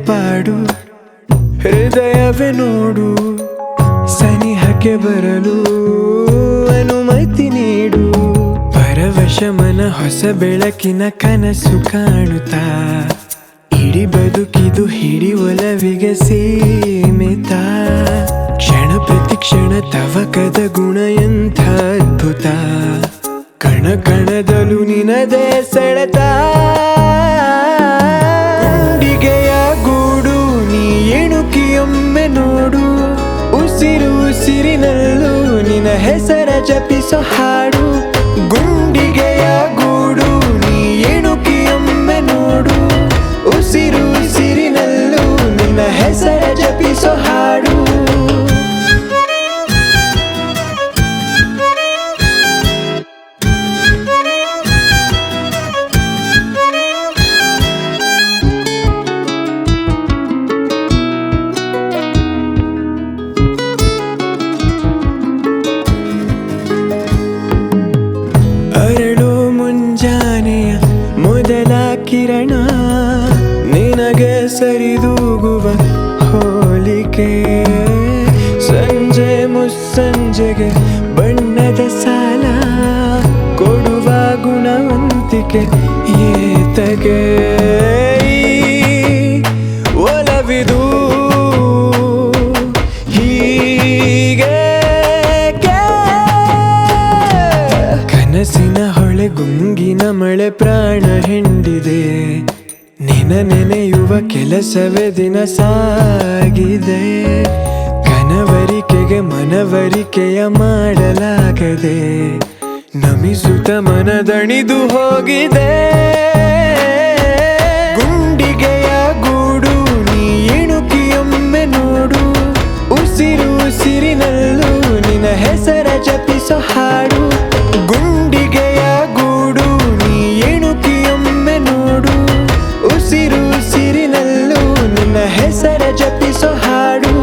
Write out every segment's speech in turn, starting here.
ಪಾಡು ಹೃದಯವೇ ನೋಡು ಸನಿಹಕ್ಕೆ ಬರಲು ಅನುಮತಿ ನೀಡು ಪರವಶ ಮನ ಹೊಸ ಬೆಳಕಿನ ಕನಸು ಕಾಣುತ್ತಾ ಇಡೀ ಬದುಕಿದು ಹಿಡಿ ಒಲವಿಗೆ ಸೀಮಿತ ಕ್ಷಣ ಪ್ರತಿ ಕ್ಷಣ ತವಕದ ಗುಣ ಎಂಥ ಅದ್ಭುತ ಕಣ ಕಣದಲು ನಿನದೇ ಸೆಳೆತ ಗುಂಡಿಗೆಯ ಗೂಡು ನೀ ಎಣುಕಿಯೊಮ್ಮೆ ನೋಡು ಉಸಿರು ಉಸಿರಿನಲ್ಲೂ ನಿನ್ನ ಹೆಸರ ಜಪಿಸೋ ಹಾಡು ಗುಂಡಿಗೆಯ ಗೂಡು ನೀ ಎಣುಕಿಯೊಮ್ಮೆ ನೋಡು ಉಸಿರು ಉಸಿರಿನಲ್ಲೂ ನಿನ್ನ ಹೆಸರ ಜಪಿಸೋ ಹಾಡು ಮೊದಲ ಕಿರಣ ನಿನಗೆ ಸರಿದೂಗುವ ಹೋಲಿಕೆ ಸಂಜೆ ಮುಸ್ಸಂಜೆಗೆ ಬಣ್ಣದ ಸಾಲ ಕೊಡುವ ಗುಣವಂತಿಕೆ ಏತಗೆ ಒಲವಿದು ಹೀಗೆ ಕನಸಿನ ಹೊಳೆ ಗುಂಗಿನ ಮಳೆ ಪ್ರಾಣ ಹಿಂಡಿದೆ ನಿನ ನೆನೆಯುವ ಕೆಲಸವೇ ದಿನ ಸಾಗಿದೆ ಕನವರಿಕೆಗೆ ಮನವರಿಕೆಯ ಮಾಡಲಾಗದೆ ನಮಿಸುತ್ತ ಮನದಣಿದು ಹೋಗಿದೆ ಗುಂಡಿಗೆಯ ಗೂಡು ನೀ ಎಣುಕಿಯೊಮ್ಮೆ ನೋಡು ಉಸಿರು ಉಸಿರಿನಲ್ಲೂ ನಿನ್ನ ಹೆಸರ ಜಪಿಸೋ ಹಾಡು ಗುಂಡಿಗೆಯ ಗೂಡು ನೀ ಎಣುಕಿಯೊಮ್ಮೆ ನೋಡು ಉಸಿರು ಉಸಿರಿನಲ್ಲೂ ನಿನ್ನ ಹೆಸರ ಜಪಿಸೋ ಹಾಡು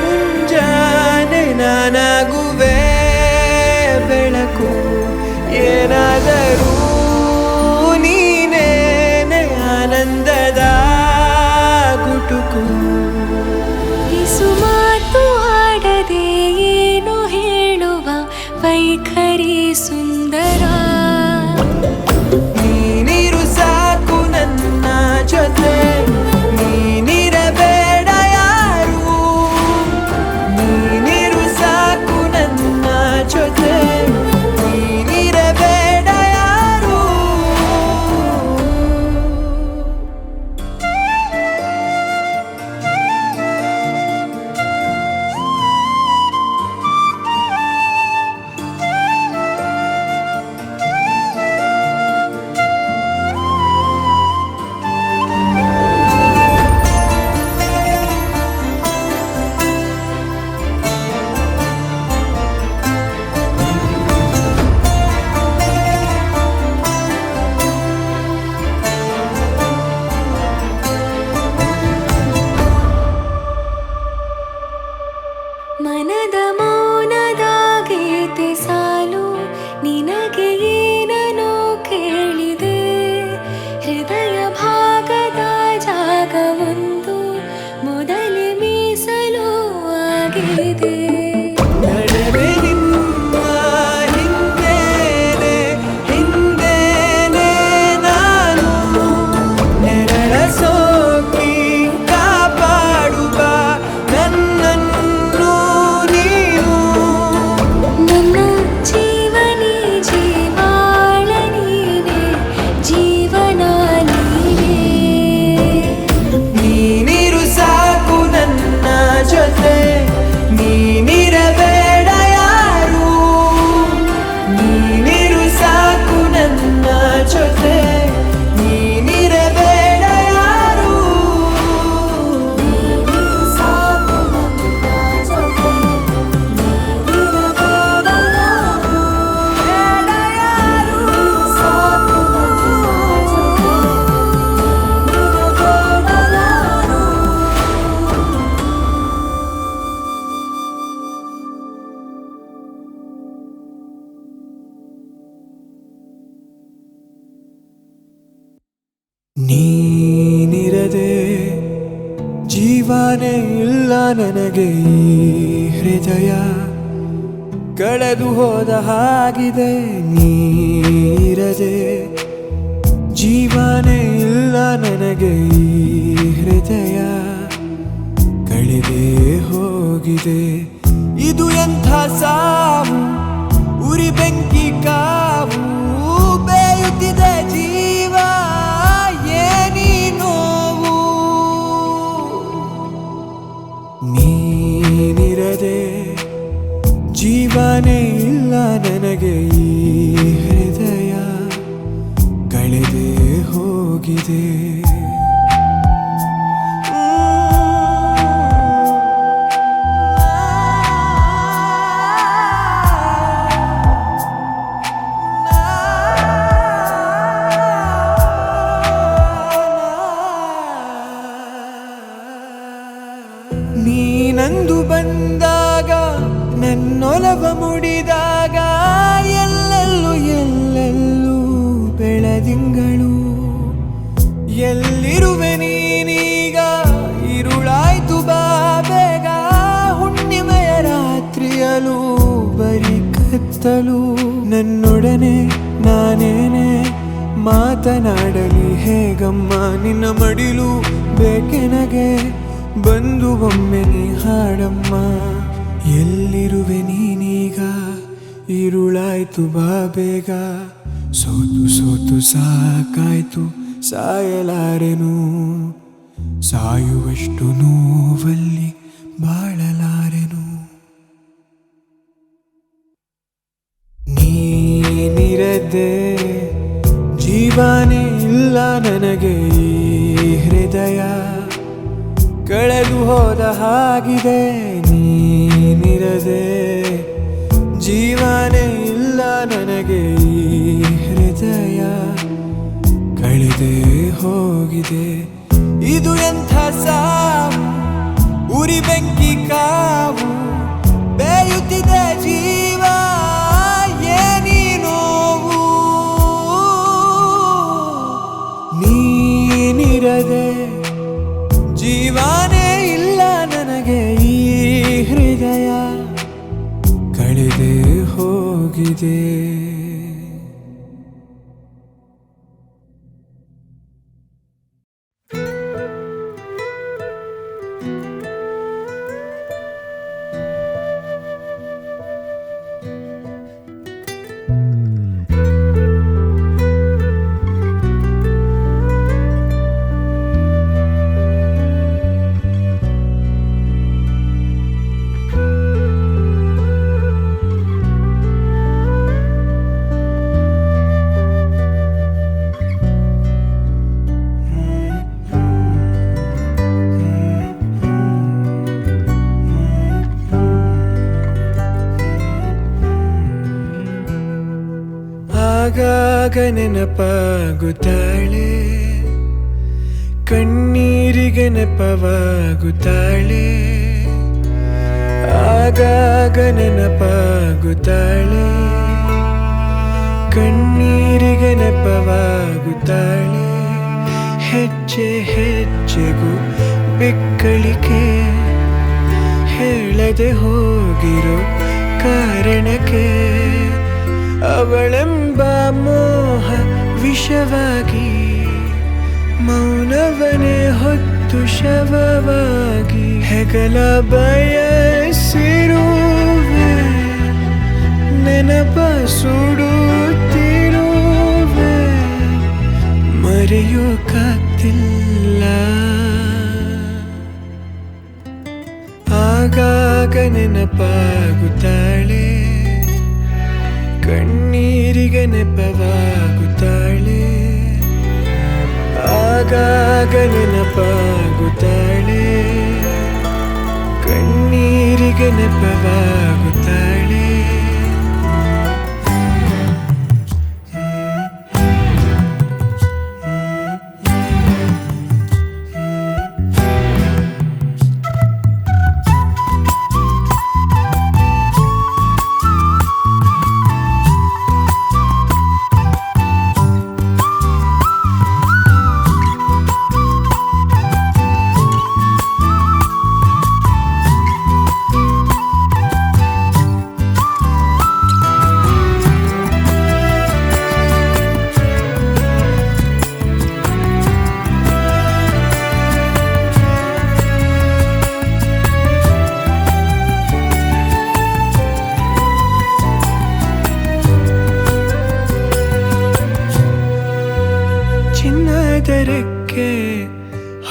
ಮುಂಜಾನೆ ನಾನಾಗುವೆ ಬೆಳಕು ಏನಾದರೂ ನೀನೇನೆ ಆನಂದದ ಗುಟುಕು ಇಸು ಮಾತು ಆಡದೆ ಏನು ಹೇಳುವ ವೈಖರಿ ಸುಂದರ ನೀನಿರು ಸಾಕು ನನ್ನ ಜೊತೆ ನೀನಿರಬೇಡ ನೀನಿರದೆ ಜೀವನೇ ಇಲ್ಲ ನನಗೆ, ಈ ಹೃದಯ ಕಳೆದು ಹೋದ ಹಾಗಿದೆ. ನೀರದೆ ಜೀವನೇ ಇಲ್ಲ ನನಗೆ, ಈ ಹೃದಯ ಕಳೆದೇ ಹೋಗಿದೆ. ಇದು ಎಂಥ ಸಾವು, ಉರಿ ಬೆಂಕಿ ಕಾವು, ಬೇಯುತ್ತಿದೆ ಜೀವ, ಏನಿ ನೋವು. ನೀನಿರದೆ ಜೀವನೇ ಇಲ್ಲ ನನಗೆ, ಈ ಹೃದಯ ಕಳೆದೇ ಹೋಗಿದೆ. ನೀನಂದು ಬಂದಾಗ, ನನ್ನೊಲವ ಮುಡಿದಾಗ, ಎಲ್ಲೆಲ್ಲೂ ಎಲ್ಲೆಲ್ಲೂ ಬೆಳದಿಂಗಳು. ಎಲ್ಲಿರುವೆ ನೀನೀಗ, ಇರುಳಾಯ್ತು ಬಾ ಬೇಗ, ಹುಣ್ಣಿಮೆಯ ರಾತ್ರಿಯಲು ಬರಿ ಕತ್ತಲು. ನನ್ನೊಡನೆ ನಾನೇನೆ ಮಾತನಾಡಲಿ ಹೇಗಮ್ಮ, ನಿನ್ನ ಮಡಿಲು ಬೇಕೆನಗೆ, ಬಂದು ಒಮ್ಮೆ ನೀ ಹಾಡಮ್ಮ. ಎಲ್ಲಿರುವೆ ನೀನೀಗ, ಇರುಳಾಯ್ತು ಬಾ ಬೇಗ, ಸೋತು ಸೋತು ಸಾಕಾಯ್ತು ಸಾಯಲಾರೆನು, ಸಾಯುವಷ್ಟು ನೋವಲ್ಲಿ ಬಾಳಲಾರೆನು. ನೀನಿರದೆ ಜೀವನೇ ಇಲ್ಲ ನನಗೆ, ಈ ಹೃದಯ ಕಳೆದು ಹೋದ ಹಾಗಿದೆ. ನೀನಿರದೆ ಜೀವನೇ ಇಲ್ಲ ನನಗೆ, ಈ ಹೃದಯ ಕಳೆದೇ ಹೋಗಿದೆ. ಇದು ಎಂಥ ಸಾವು, ಉರಿ ಬೆಂಕಿ ಕಾವು, ಬೇಯುತ್ತಿದೆ ಜೀವ, ಏನಿ ನೋವು. ನೀನಿರದೆ ಜೀವನೇ ಇಲ್ಲ ನನಗೆ, ಈ ಹೃದಯ ಕಳೆದೇ ಹೋಗಿದೆ. ಆಗಾಗ ನೆನಪಾಗುತ್ತಾಳೆ, ಕಣ್ಣೀರಿಗೆ ನೆಪವಾಗುತ್ತಾಳೆ. ಆಗಾಗ ನೆನಪಾಗುತ್ತಾಳೆ, ಕಣ್ಣೀರಿಗೆ ನೆಪವಾಗುತ್ತಾಳೆ. ಹೆಜ್ಜೆ ಹೆಜ್ಜೆಗೂ ಬೆಕ್ಕಳಿಕೆ, ಹೇಳದೆ ಹೋಗಿರೋ ಕಾರಣಕ್ಕೆ. ಅವಳೆಂಬ ಮೋಹ ವಿಷವಾಗಿ, ಮೌನವನೇ ಹೊತ್ತು ಶವವಾಗಿ. ಹೆಗಲ ಬಯಸಿರುವೆ, ನೆನಪ ಸುಡುತ್ತಿರುವೆ, ಮರೆಯೋಕ್ಕಾಗ್ತಿಲ್ಲ. ಆಗಾಗ ನೆನಪಾಗುತ್ತಾಳೆ, ಕಣ್ಣೀರಿಗೆ ನೆಪವಾಗುತ್ತಾಳೆ. ಆಗಾಗ ನೆನಪಾಗುತ್ತಾಳೆ, ಕಣ್ಣೀರಿಗೆ ನೆಪವಾಗುತ್ತಾಳೆ.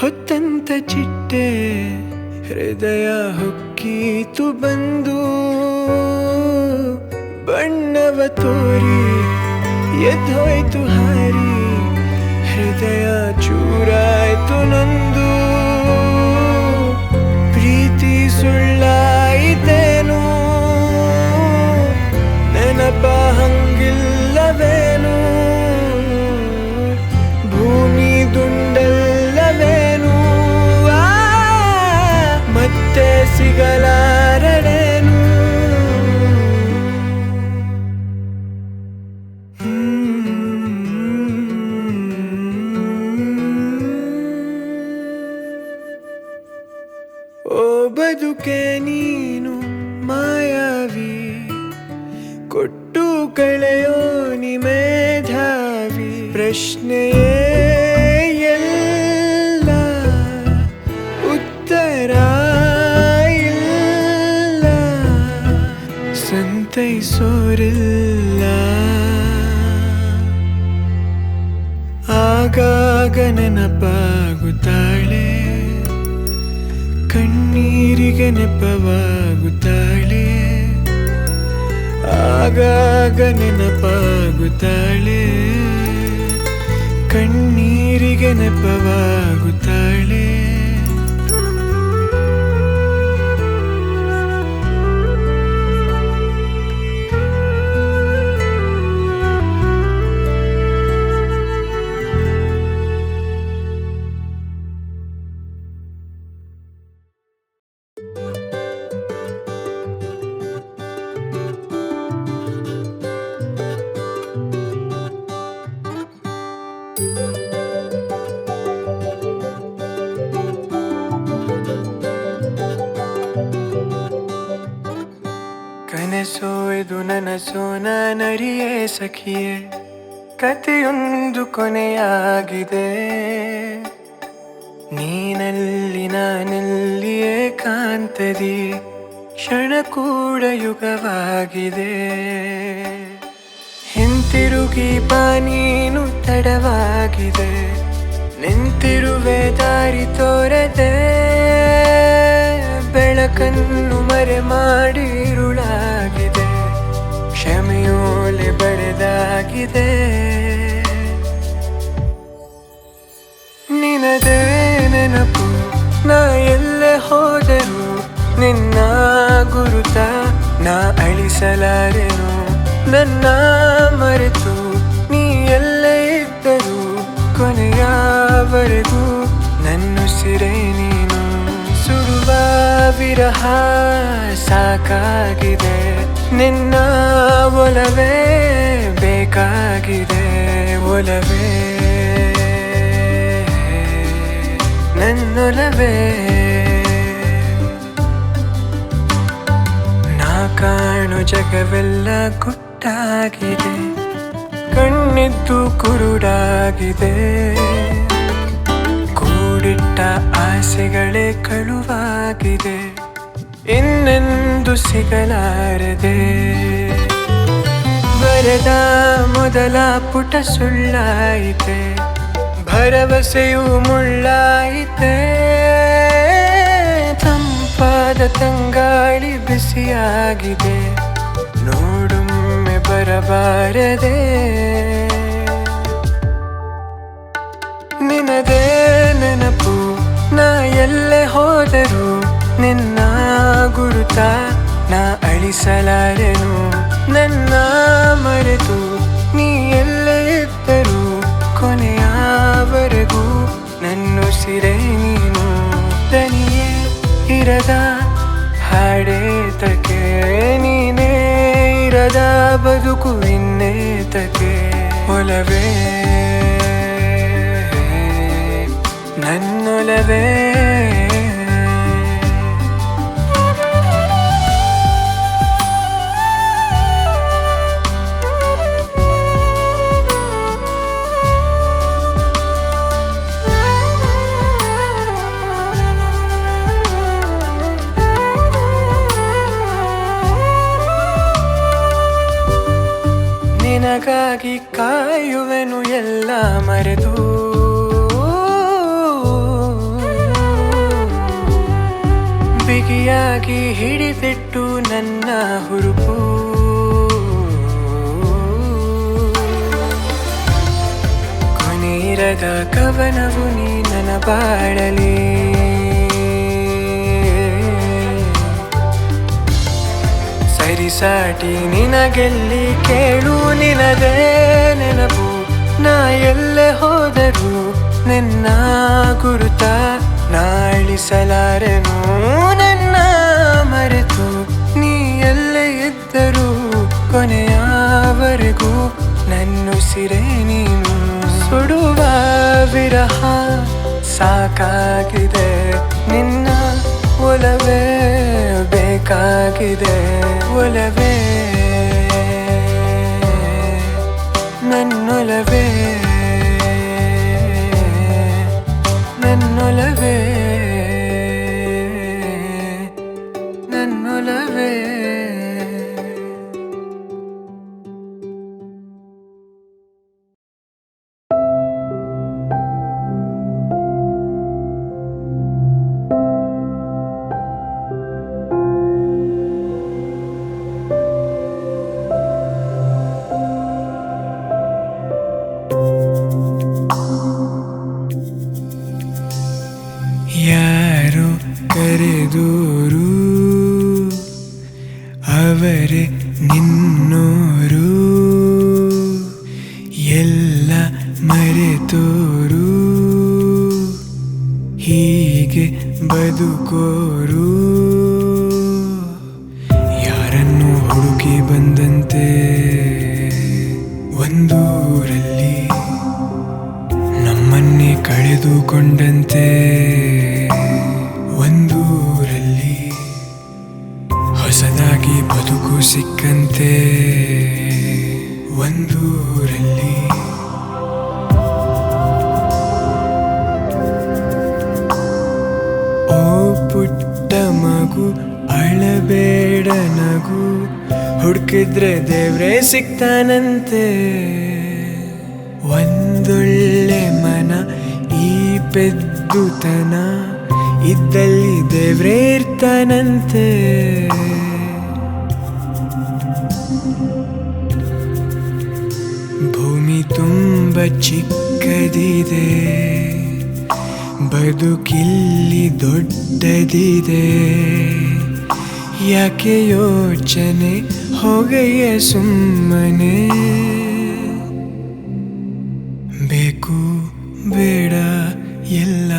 ಹೊತ್ತಂತ ಚಿಟ್ಟೆ ಹೃದಯ ಹೊಕ್ಕೀತು ಬಂದು ಬಣ್ಣವ ತೋರಿ ಎದ್ದೋಯ್ತು ಹಾರಿ ಹೃದಯ ಚೂರಾಯ್ತು ನಂದು ಪ್ರೀತಿ ಸುಳ್ಳಾಯಿತೇನು ನೆನಪ ಹಂಗಿಲ್ಲವೇನು ಭೂಮಿ ದುಂಡಲ್ಲವೇನು ಮತ್ತೆ ಸಿಗಲಾರಡೇನು ಓ ಬದುಕೆ ನೀನು ಮಾಯಾವಿ ಕೊಟ್ಟು ಕಳೆಯೋ ನಿಮೇಧಾವಿ ಪ್ರಶ್ನೆಯೇ ಎಲ್ಲ ಉತ್ತರ ಇಲ್ಲ ಸಂತೈಸೋರಿಲ್ಲ ಆಗಾಗ ನೆನಪಾಗುತ್ತಾಳೆ ಕಣ್ಣೀರಿಗೆ ನೆಪವಾಗುತ್ತಾಳೆ ಆಗಾಗ ನೆನಪಾಗುತ್ತಾಳೆ ಕಣ್ಣೀರಿಗೆ ನೆಪವಾಗುತ್ತಾಳೆ ಕನಸೋ ಇದು ನನಸೋ ನಾನರಿಯೇ ಸಖಿಯೇ ಕಥೆಯೊಂದು ಕೊನೆಯಾಗಿದೆ ನೀನಲ್ಲಿ ನಾನಲ್ಲಿಯೇ ಕಾಂತದಿ ಕ್ಷಣ ಕೂಡ ಯುಗವಾಗಿದೆ ಹಿಂತಿರುಗಿ ಬಾ ನೀನು ತಡವಾಗಿದೆ ನಿಂತಿರುವೆ ದಾರಿ ತೋರದೆ ಬೆಳಕನ್ನು ಮರೆ ಮಾಡಿ ಇರುಳಾಗಿದೆ ಕ್ಷಮೆಯೋಲೆ ಬರೆದಾಗಿದೆ ನಿನದೇ ನೆನಪು ನಾ ಎಲ್ಲೆ ಹೋದರೂ ನಿನ್ನ ಗುರುತ ನಾ ಅಳಿಸಲಾರೆನು ನನ್ನ ಮರೆತು ನೀ ಎಲ್ಲೇ ಇದ್ದರೂ ಕೊನೆಯವರೆಗೂ ನನ್ನುಸಿರೇ ನೀನು ಸುಡುವ ವಿರಹ ಸಾಕಾಗಿದೆ ನಿನ್ನ ಒಲವೇ ಬೇಕಾಗಿದೆ ಒಲವೇ ನನ್ನೊಲವೇ ನಾ ಕಾಣು ಜಗವೆಲ್ಲ ಗುಟ್ಟಾಗಿದೆ ಕಣ್ಣಿದ್ದು ಕುರುಡಾಗಿದೆ ಕೂಡಿಟ್ಟ ಆಸೆಗಳೇ ಕಳುವಾಗಿದೆ ಇನ್ನೆಂದು ಸಿಗಲಾರದೆ ಬರೆದ ಮೊದಲ ಪುಟ ಸುಳ್ಳಾಯಿತೆ ಭರವಸೆಯು ಮುಳ್ಳಾಯಿತೆ ತಂಪಾದ ತಂಗಾಳಿ ಬಿಸಿಯಾಗಿದೆ ನೋಡೊಮ್ಮೆ ಬರಬಾರದೆ ನಿನದೇ ನೆನಪು ನಾ ಎಲ್ಲೇ ಹೋದರೂ ನಿನ್ನ ಗುರುತ ನಾ ಅಳಿಸಲಾರೆನು ನನ್ನ ಮರೆತು ನೀ ಎಲ್ಲೇ ಇದ್ದರೂ ಕೊನೆಯವರೆಗೂ ನನ್ನುಸಿರೇ ನೀನು ದನಿಯೇ ಇರದ ಹಾಡೇತಕ್ಕೆ ನೀನೇ ಇರದ ಬದುಕು ಇನ್ನೇತಕ್ಕೆ ಒಲವೇ ನನ್ನೊಲವೇ ನಿನಗಾಗಿ ಕಾಯುವೆನು ಎಲ್ಲ ಮರೆತು ಬಲವಾಗಿ ಹಿಡಿದಿಟ್ಟು ನನ್ನ ಹುರುಪು ಕೊನೆಯಿರದ ಕವನವು ನೀ ನನ್ನ ಬಾಳಲಿ ಸರಿಸಾಟಿ ನಿನಗೆಲ್ಲಿ ಕೇಳು ನಿನದೇ ನೆನಪು ನಾ ಎಲ್ಲೆ ಹೋದರೂ ನಿನ್ನ ಗುರುತ ನಾಳಿಸಲಾರೆನು ನನ್ನ ಮರೆತು ನೀ ಎಲ್ಲೇ ಇದ್ದರೂ ಕೊನೆಯವರೆಗೂ ನನ್ನುಸಿರೇ ನೀನು ಸುಡುವ ವಿರಹ ಸಾಕಾಗಿದೆ ನಿನ್ನ ಒಲವೇ ಬೇಕಾಗಿದೆ ಒಲವೇ ನನ್ನೊಲವೇ ನನ್ನೊಲವೇ ನನ್ನೊಲವೇ ಯಾರು ಕರೆದೋರು ಅವರೇ ನಿನ್ನೋರು ಎಲ್ಲ ಮರೆತೋರು ಹೀಗೆ ಬದುಕೋರು ಯಾರನ್ನು ಹುಡುಕಿ ಬಂದಂತೆ ಒಂದೂರಲ್ಲಿ ನಮ್ಮನ್ನೇ ಕಳೆದುಕೊಂಡಂತೆ ಒಂದೂರಲ್ಲಿ ಹೊಸದಾಗಿ ಬದುಕು ಸಿಕ್ಕಂತೆ ಒಂದೂರಲ್ಲಿ ಓ ಪುಟ್ಟ ಮಗು ಅಳಬೇಡ ನಗು ಹುಡುಕಿದ್ರೆ ದೇವ್ರೇ ಸಿಗ್ತಾನಂತೆ ಒಂದೊಳ್ಳೆ ಮನ ಈ ಪೆದ್ದುತನ ಇದ್ದಲ್ಲಿ ದೇವ್ರೇ ಇರ್ತಾನಂತೆ ಭೂಮಿ ತುಂಬ ಚಿಕ್ಕದಿದೆ ಬದುಕಿಲ್ಲಿ ದೊಡ್ಡದಿದೆ ಯಾಕೆ ಯೋಚನೆ ಹೋಗಯ್ಯ ಸುಮ್ಮನೆ ಬೇಕು ಬೇಡ ಎಲ್ಲ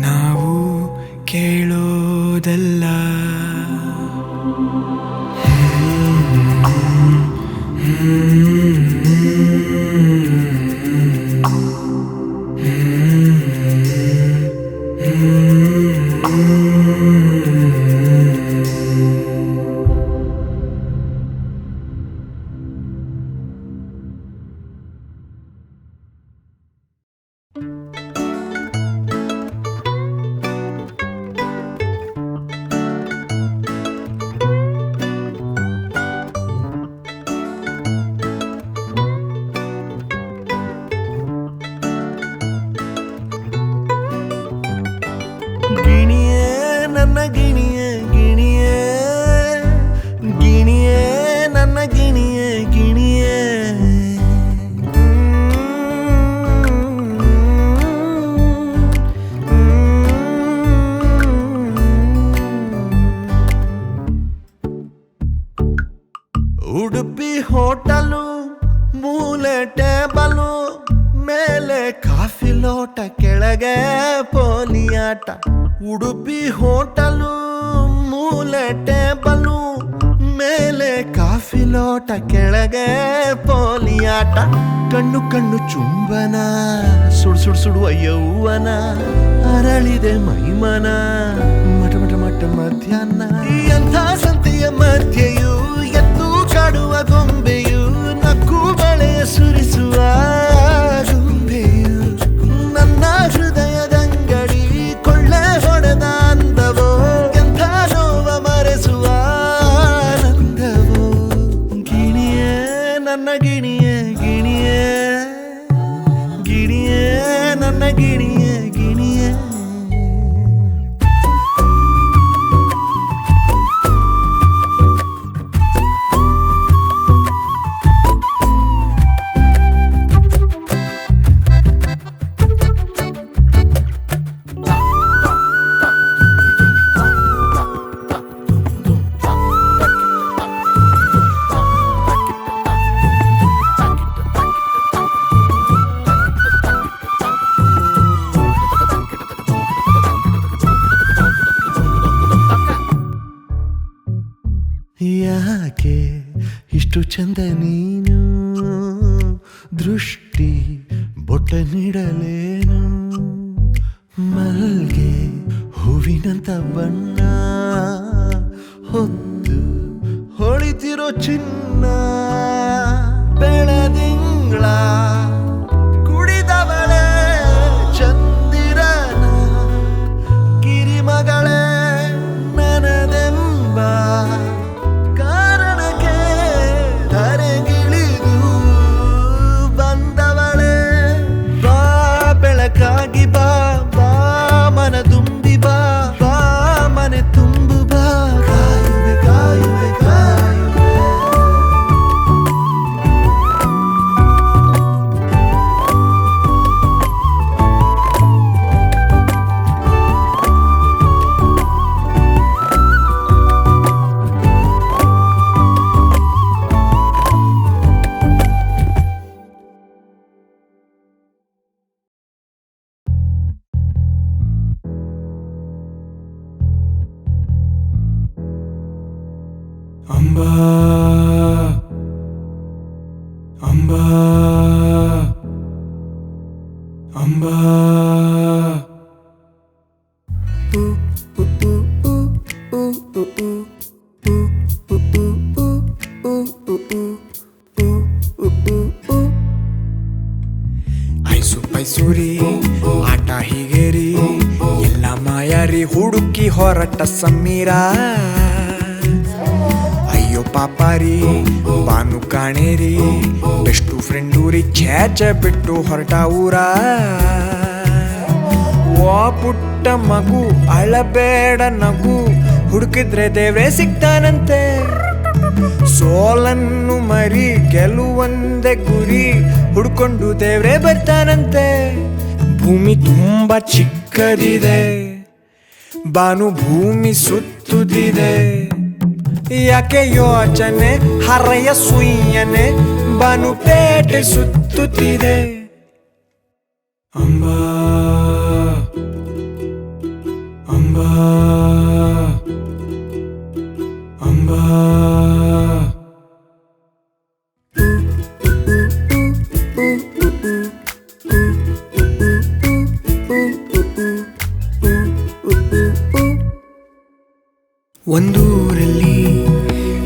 ನಾವು ಕೇಳೋದಲ್ಲ ಉಡುಪಿ ಹೋಟಲು ಮೂಲೆ ಟೇಬಲು ಮೇಲೆ ಕಾಫಿ ಲೋಟ ಕೆಳಗೆ ಪೋಲಿಯಾಟ ಉಡುಪಿ ಹೋಟಲು ಮೂಲೆ ಟೇಬಲು ಮೇಲೆ ಕಾಫಿ ಲೋಟ ಕೆಳಗೆ ಪೋಲಿಯಾಟ ಕಣ್ಣು ಕಣ್ಣು ಚುಂಬನ ಸುಡು ಸುಡು ಸುಡುವ ಯೌವನ ಅರಳಿದೆ ಮೈಮನ ಮಟ ಮಟ ಮಟ ಮಧ್ಯಾಹ್ನ ಎಂಥ ಸಂತೆಯ ಮಧ್ಯೆಯೂ ಎದ್ದು ಕಾಡುವ ಗೊಂಬೆಯು ನಕ್ಕು ಬಳೆಯ ಸುರಿಸುವ ಗೊಂಬೆಯು ನನ್ನ ಹೃದಯದಂಗಡಿ ಕೊಳ್ಳೆ ಹೊಡೆದ ಅಂದವೋ ಎಂಥ ನೋವ ಮರೆಸುವ ಆನಂದವೋ ಗಿಣಿಯೇ ನನ್ನ ಗಿಣಿಯೇ ಗಿಣಿಯೇ ಗಿಣಿಯೇ ನನ್ನ ಗಿಣಿಯೇ ಗಿಣಿಯೇ ಯಾಕೆ ಇಷ್ಟು ಚಂದ ನೀನು ದೃಷ್ಟಿ ಬೊಟ್ಟ ನೀಡಲೇನು ಮಲ್ಗೆ ಹೂವಿನಂತ ಬಣ್ಣ ಹೊತ್ತು ಹೊಳಿತಿರೋ ಚಿನ್ನ ಬೆಳದಿಂಗಳ ಕುಡಿದವಳೆ ಚಂದಿರನ ಕಿರಿಮಗಳೇ ನನದೆಂಬ ಕಾರಣಕ್ಕೆ ಧರೆಗಿಳಿದು ಬಂದವಳೆ ಬಾ ಬೆಳಕಾಗಿ ಬಾ ಬಾ ಮನ ತುಂಬಿ ಬಾ ಬಾ ಮನೆ ತುಂಬು ಬಾ ಕಾಯುವೆ ಕಾಯುವೆ ಕಾಯುವೆ ಅಂಬಾ ಅಂಬಾ ಅಂಬಾ ಐಸು ಪೈಸೂರಿ ಆಟ ಹೀಗೇರಿ ಎಲ್ಲ ಮಾಯಾರಿ ಹುಡುಕಿ ಹೊರಟ ಸಮೀರ ಅಯ್ಯೋ ಪಾಪಾರಿ ಬಾನು ಕಾಣೇರಿ ಬೆಸ್ಟು ಫ್ರೆಂಡೂರಿ ಛೇಚ ಬಿಟ್ಟು ಹೊರಟ ಊರ ವಾ ಪುಟ್ಟ ಮಗು ಅಳಬೇಡ ನಗು ಹುಡುಕಿದ್ರೆ ದೇವ್ರೆ ಸಿಗ್ತಾನಂತೆ ಸೋಲನ್ನು ಮರಿ ಗೆಲುವಂದೆ ಗುರಿ ಹುಡ್ಕೊಂಡು ದೇವ್ರೆ ಬರ್ತಾನಂತೆ ಭೂಮಿ ತುಂಬಾ ಚಿಕ್ಕದಿದೆ ಬಾನು ಭೂಮಿ ಸುತ್ತುದಿದೆ ಯಾಕೆ ಯೋಚನೆ ಹರೆಯ ಸುಯ್ಯನೆ ಬಾನು ಪೇಟೆ ಸುತ್ತುತ್ತಿದೆ ಅಂಬಾ ಅಂಬಾ ಅಂಬಾ ಒಂದೂರಲ್ಲಿ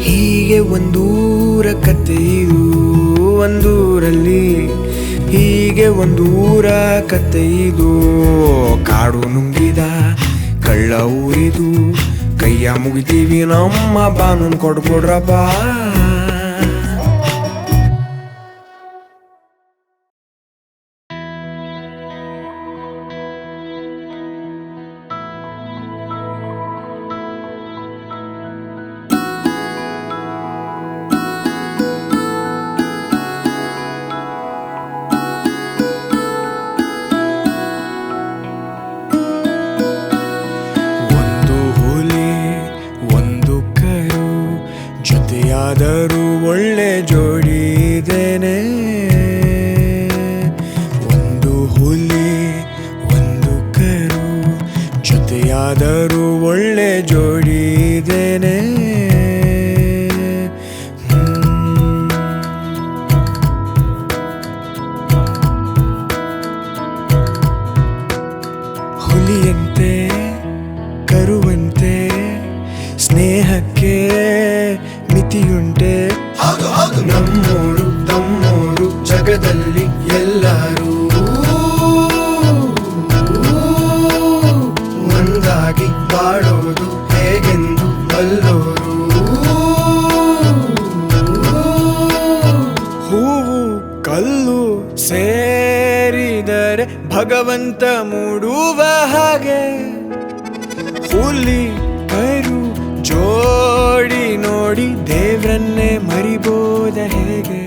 ಹೀಗೆ ಒಂದೂರ ಕತೆ ಇದು ಒಂದೂರಲ್ಲಿ ಹೀಗೆ ಒಂದೂರ ಕತೆ ಇದು ಕಾಡು ನುಂಗಿದ ಕಳ್ಳ ಊರಿದು ಕೈಯ ಮುಗಿತೀವಿ ನಮ್ಮ ಬಾನು ಕೊಡ್ಕೊಡ್ರಪ್ಪ ಜೊತೆಯಾದರೂ ಒಳ್ಳೆ ಜೋಡಿ ಇದೇನೆ ಒಂದು ಹುಲಿ ಒಂದು ಕರು ಜೊತೆಯಾದರೂ ಒಳ್ಳೆ ಜೋಡಿ ಇದೇನೆ ಹುಲಿಯಂತೆ ಕರುವಂತೆ ಸ್ನೇಹಕ್ಕೆ ಮಿತಿಯುಂಟೆ ನಮ್ಮೋರು ತಮ್ಮೋರು ಜಗದಲ್ಲಿ ಎಲ್ಲರೂ ಒಂದಾಗಿ ಬಾಳೋದು ಹೇಗೆಂದು ಬಲ್ಲೋರು ಹೂವು ಕಲ್ಲು ಸೇರಿದರೆ ಭಗವಂತ ಮೂಡುವ ಹಾಗೆ ಹುಲಿ ಕರು ಜೋಡಿ ನೋಡಿ ದೇವ್ರನ್ನೇ ಮರಿಬೋದ ಹೇಗೆ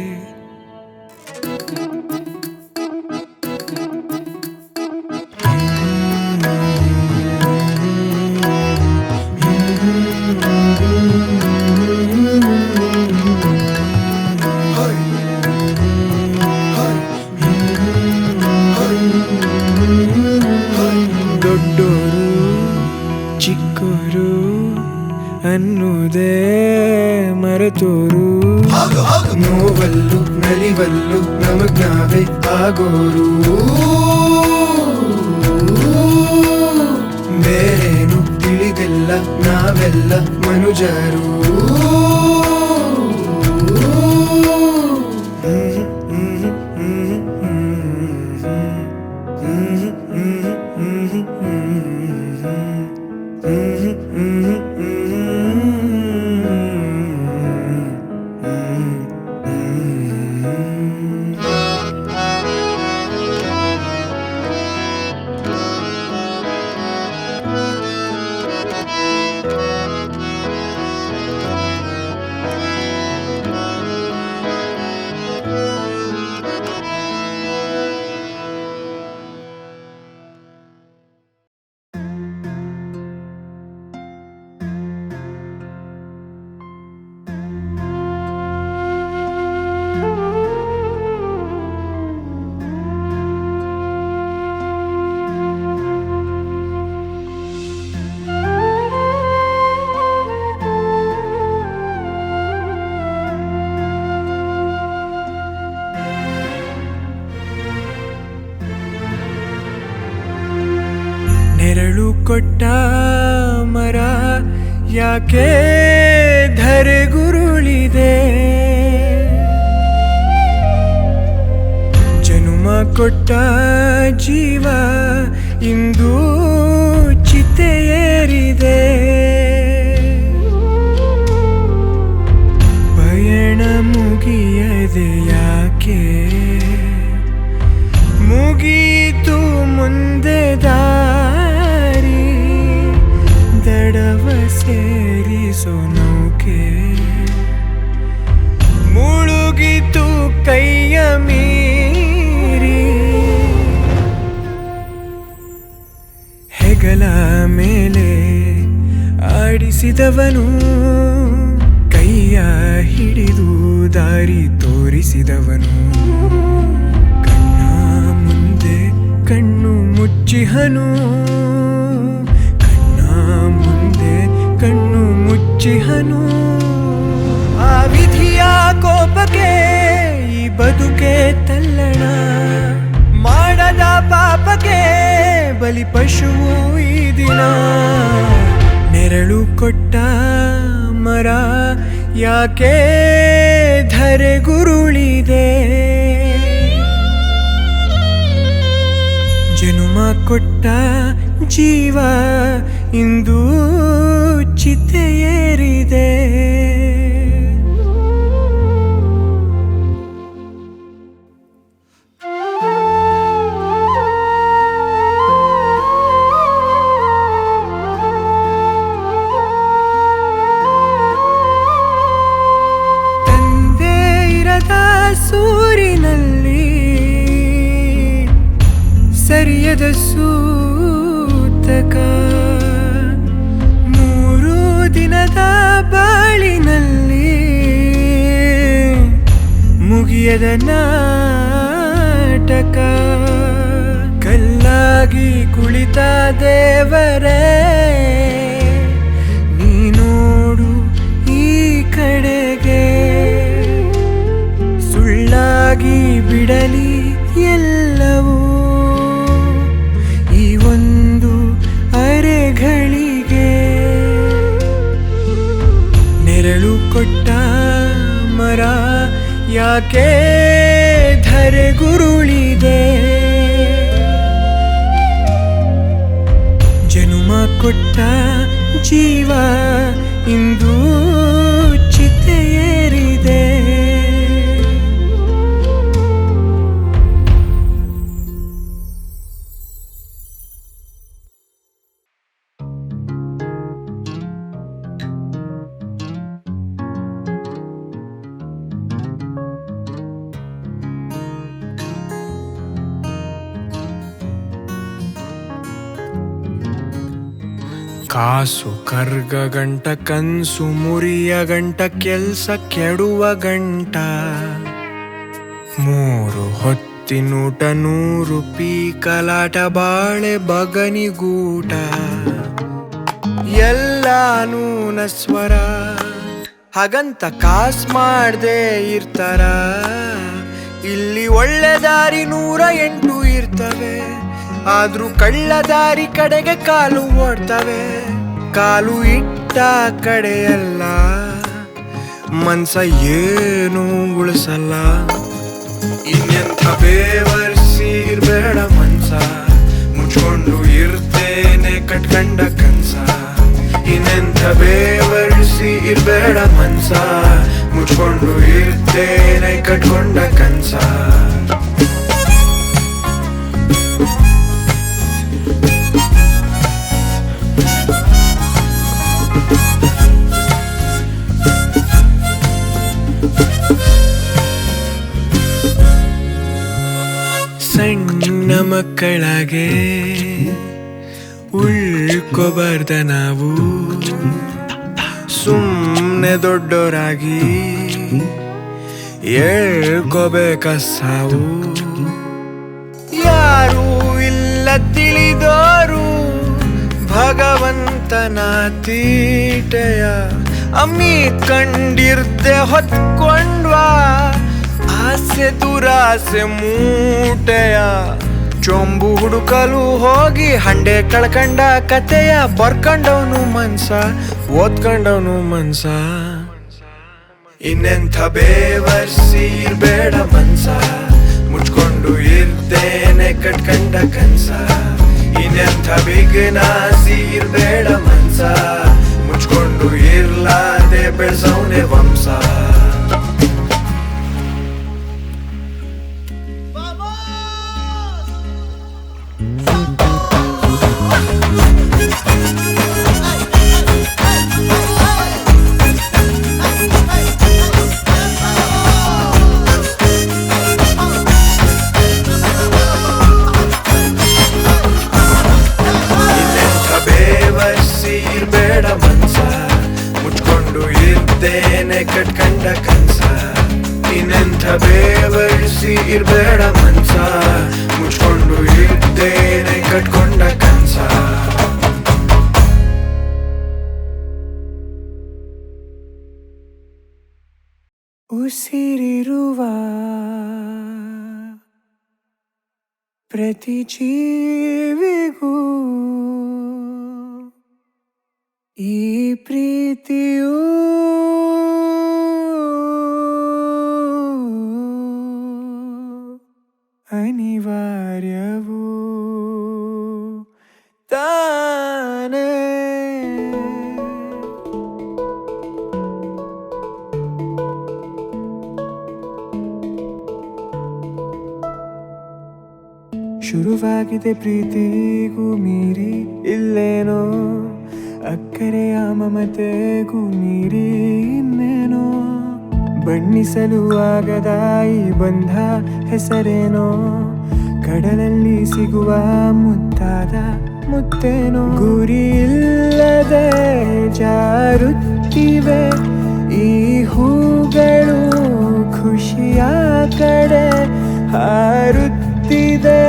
ದೊಡ್ಡೋರು ಚಿಕ್ಕೋರು ಅನ್ನುವುದೇ ಮರೆತೋರು ನೋವಲ್ಲು ನಲಿವಲ್ಲು ನಮಗ್ ನಾವೇ ಆಗೋರು ಬೇರೇನು ತಿಳಿದಿಲ್ಲ ನಾವೆಲ್ಲ ಮನುಜರು ನೆರಳು ಕೊಟ್ಟ ಮರ ಯಾಕೆ ಧರೆಗುರುಳಿದೆ ಜನುಮ ಕೊಟ್ಟ ಜೀವ ಇಂದು ಚಿತೆಯೇರಿದೆ ಪಯಣ ಮುಗಿಯದೆ ಯಾಕೆ ಮುಗೀತು ಮುಂದೆ ದಾರಿ ದಡವ ಸೇರಿಸೋ ನೌಕೆ ಮುಳುಗಿತು ಕೈಯ ಮೀರಿ ಹೆಗಲ ಮೇಲೆ ಆಡಿಸಿದವನು ಕೈಯ ಹಿಡಿದು ದಾರಿ ತೋರಿಸಿದವನು ಕಣ್ಣ ಮುಂದೆ ಕಣ್ಣು ಮುಚ್ಚಿಹನು ಕಣ್ಣ ಮುಂದೆ ಕಣ್ಣು ಮುಚ್ಚಿಹನು ಆ ವಿಧಿಯ ಕೋಪಕ್ಕೆ ಈ ಬದುಕೆ ತಲ್ಲಣ ಮಾಡದ ಪಾಪಕ್ಕೆ ಬಲಿ ಪಶುವು ಈ ದಿನ ನೆರಳು ಕೊಟ್ಟ ಮರ ಯಾಕೆ ಧರೆಗುರುಳಿದೆ ಜನುಮ ಕೊಟ್ಟ ಜೀವ ಇಂದು ಚಿತೆಯೇರಿದೆ ತಂದೆ ಇರದ ಸೂರಿನಲ್ಲಿ ಸರಿಯದ ಸೂತಕ 3 ದಿನದ ಬಾಳಿನಲ್ಲಿ ಮುಗಿಯದ ನಾಟಕ ಕಲ್ಲಾಗಿ ಕುಳಿತ ದೇವರೇ ನೀನೋಡು ಈ ಕಡೆಗೆ ಸುಳ್ಳಾಗಿ ಬಿಡಲಿ ಎಲ್ಲವೂ ಈ ಒಂದು ಅರೆಗಳಿಗೆ ನೆರಳು ಕೊಟ್ಟ ಮರ ಯಾಕೆ ಧರೆಗುರುಳಿದೆ ಜನುಮ ಕೊಟ್ಟ ಜೀವ ಇಂದು ಚಿತೆಯೇರಿದೆ ಕಾಸು ಕರ್ಗ ಗಂಟ ಕನ್ಸು ಮುರಿಯ ಗಂಟ ಕೆಲ್ಸ ಕೆಡುವ ಗಂಟ 3 ಹೊತ್ತಿನೂಟ 100 ಪೀಕಲಾಟ ಬಾಳೆ ಬಗನಿಗೂಟ ಎಲ್ಲಾನೂ ನಸ್ವರ ಹಾಗಂತ ಕಾಸ್ ಮಾಡ್ದೆ ಇರ್ತಾರ. ಇಲ್ಲಿ ಒಳ್ಳೆ ದಾರಿ 108 ಇರ್ತವೆ, ಆದ್ರೂ ಕಳ್ಳ ದಾರಿ ಕಡೆಗೆ ಕಾಲು ಓಡ್ತವೆ. ಕಾಲು ಇಟ್ಟ ಕಡೆಯಲ್ಲ ಮನ್ಸ ಏನು ಉಳಿಸಲ್ಲ. ಇನ್ನೆಂಥ ಬೇವರ್ಸಿ ಇರ್ಬೇಡ ಮನ್ಸ, ಮುಚ್ಕೊಂಡು ಇರ್ತೇನೆ ಕಟ್ಕಂಡ ಕನ್ಸ. ಇನ್ನೆಂಥ ಬೇವರ್ಸಿ ಇರ್ಬೇಡ ಮನ್ಸ, ಮುಚ್ಕೊಂಡು ಇರ್ತೇನೆ ಕಟ್ಕೊಂಡ ಕನ್ಸ. ಸಣ್ಣ ಮಕ್ಕಳಾಗೆ ಉಳ್ಕೋಬಾರ್ದ ನಾವು, ಸುಮ್ಮನೆ ದೊಡ್ಡೋರಾಗಿ ಹೇಳ್ಕೋಬೇಕ ಸಾವು. ಯಾರೂ ಇಲ್ಲ ತಿಳಿದೋರು ಭಗವಂತನ ತೀಟೆಯ, ಅಮ್ಮಿ ಕಂಡಿರ್ದೆ ಹೊತ್ಕೊಂಡ್ವಾ ಆಸೆ ದುರಾಸೆ ಮೂಟೆಯ. ಚೊಂಬು ಹುಡುಕಲು ಹೋಗಿ ಹಂಡೆ ಕಳ್ಕಂಡ ಕತೆಯ, ಬರ್ಕಂಡವನು ಮನ್ಸ ಓದ್ಕಂಡವನು ಮನ್ಸ. ಇನ್ನೆಂಥ ಬೇವರ್ಸಿ ಇರ್ಬೇಡ ಮನ್ಸ, ಮುಚ್ಕೊಂಡು ಇರ್ತೇನೆ ಕಟ್ಕಂಡ ಕನ್ಸ. ಇನ್ನೆಂಥ ಬಿಗನಾಸಿ ಇರ್ಬೇಡ ಮನ್ಸ, ಮುಚ್ಕೊಂಡು ಇರ್ಲಾದೆ ಬೆಳ್ಸವ್ನೆ ವಂಶ. ಇರ್ಬೇಡ ಮನ್ಸ, ಮುಚ್ಕೊಂಡು ಇರ್ತೇನೆ ಕಟ್ಕಂಡ ಕನ್ಸ. ಇನ್ನೆಂಥ ಬೇವರ್ಸಿ ಇರ್ಬೇಡ ಮನ್ಸ, ಮುಚ್ಕೊಂಡು ಇರ್ತೇನೆ ಕಟ್ಕೊಂಡ ಕನ್ಸ. ಉಸಿರಿರುವ ಪ್ರತಿ ಜೀವಿಗೂ ಈ ಪ್ರೀತಿಯು ಅನಿವಾರ್ಯವೂ ತಾನೇ. ಶುರುವಾಗಿದೆ ಪ್ರೀತಿಗೂ ಮೀರಿ ಇಲ್ಲೇನೋ, ಅಕ್ಕರೆಯ ಮಮತೆಗೂ ಮೀರಿ ಇನ್ನೇನೋ. ಬಣ್ಣಿಸಲು ಆಗದ ಈ ಬಂಧ ಹೆಸರೇನೋ, ಕಡಲಲ್ಲಿ ಸಿಗುವ ಮುತ್ತಾದ ಮುತ್ತೇನೋ. ಗುರಿ ಇಲ್ಲದೆ ಜಾರುತ್ತಿವೆ ಈ ಹೂಗಳು, ಖುಷಿಯ ಕಡೆ ಹಾರುತ್ತಿದೆ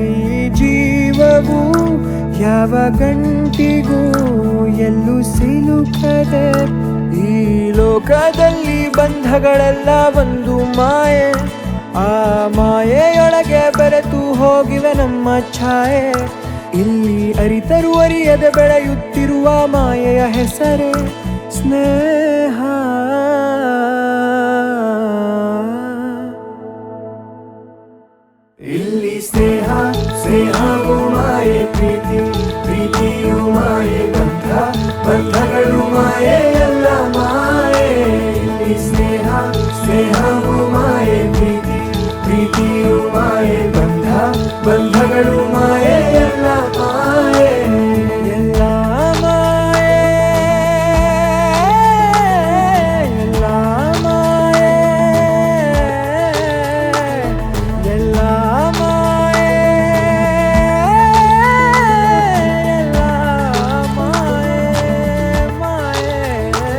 ಈ ಜೀವವು. ಯಾವ ಗಂಟಿಗೂ ಎಲ್ಲೂ ಸಿಲುಕದೆ ಈ ಲೋಕದಲ್ಲಿ ಬಂಧಗಳೆಲ್ಲ ಒಂದು ಮಾಯೆ. ಆ ಮಾಯೆಯೊಳಗೆ ಬೆರೆತು ಹೋಗಿವೆ ನಮ್ಮ ಛಾಯೆ. ಇಲ್ಲಿ ಅರಿತರು ಅರಿಯದೆ ಬೆಳೆಯುತ್ತಿರುವ ಮಾಯೆಯ ಹೆಸರೇ ಸ್ನೇಹ. ಇಲ್ಲಿ ಸ್ನೇಹ, ಸ್ನೇಹವು ಮಾಯೆ, ಪ್ರೀತಿ ಪ್ರೀತಿಯು ಮಾಯೆ, ಬಂಧ ಬಂಧಗಳು ಮಾಯೆ, ಎಲ್ಲ ಮಾಯೆ. ಇಲ್ಲಿ ಸ್ನೇಹ, ಸ್ನೇಹವು ಮಾಯೆ, ಪ್ರೀತಿ ಪ್ರೀತಿಯು ಮಾಯೆ, ಬಂಧ ಬಂಧಗಳು ಮಾಯೆ, ಎಲ್ಲ ಮಾಯೆ. ಎಲ್ಲ ಮಾಯೆ, ಎಲ್ಲ ಮಾಯೆ, ಎಲ್ಲ ಮಾಯೆ, ಎಲ್ಲ ಮಾಯೆ, ಮಾಯೆ.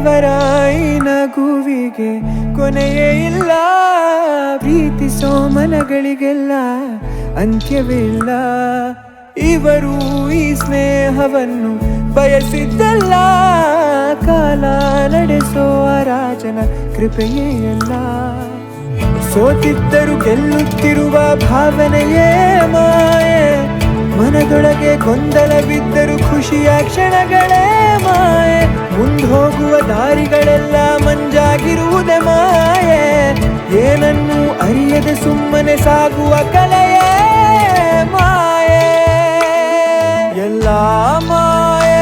ಇವರ ಈ ನಗುವಿಗೆ ಕೊನೆಯೇ ಇಲ್ಲ. ಪ್ರೀತಿಸೋ ಮನಗಳಿಗೆಲ್ಲ ಅಂತ್ಯವೇ ಇಲ್ಲ. ಇವರು ಈ ಸ್ನೇಹವನ್ನು ಬಯಸಿದ್ದಲ್ಲ, ಕಾಲ ನಡೆಸೋ ಆ ರಾಜನ ಕೃಪೆಯೇ ಎಲ್ಲ. ಸೋತಿದ್ದರು ಗೆಲ್ಲುತ್ತಿರುವ ಭಾವನೆಯೇ ಮಾಯೆ, ಮನದೊಳಗೆ ಗೊಂದಲವಿದ್ದರು ಖುಷಿಯ ಕ್ಷಣಗಳೇ ಮಾಯೆ. ಮುಂದೋಗುವ ದಾರಿಗಳೆಲ್ಲ ಮಂಜಾಗಿರುವುದೇ ಮಾಯೆ, ಏನನ್ನು ಅರಿಯದೆ ಸುಮ್ಮನೆ ಸಾಗುವ ಕಲೆಯೇ ಮಾಯೆ, ಎಲ್ಲ ಮಾಯೆ.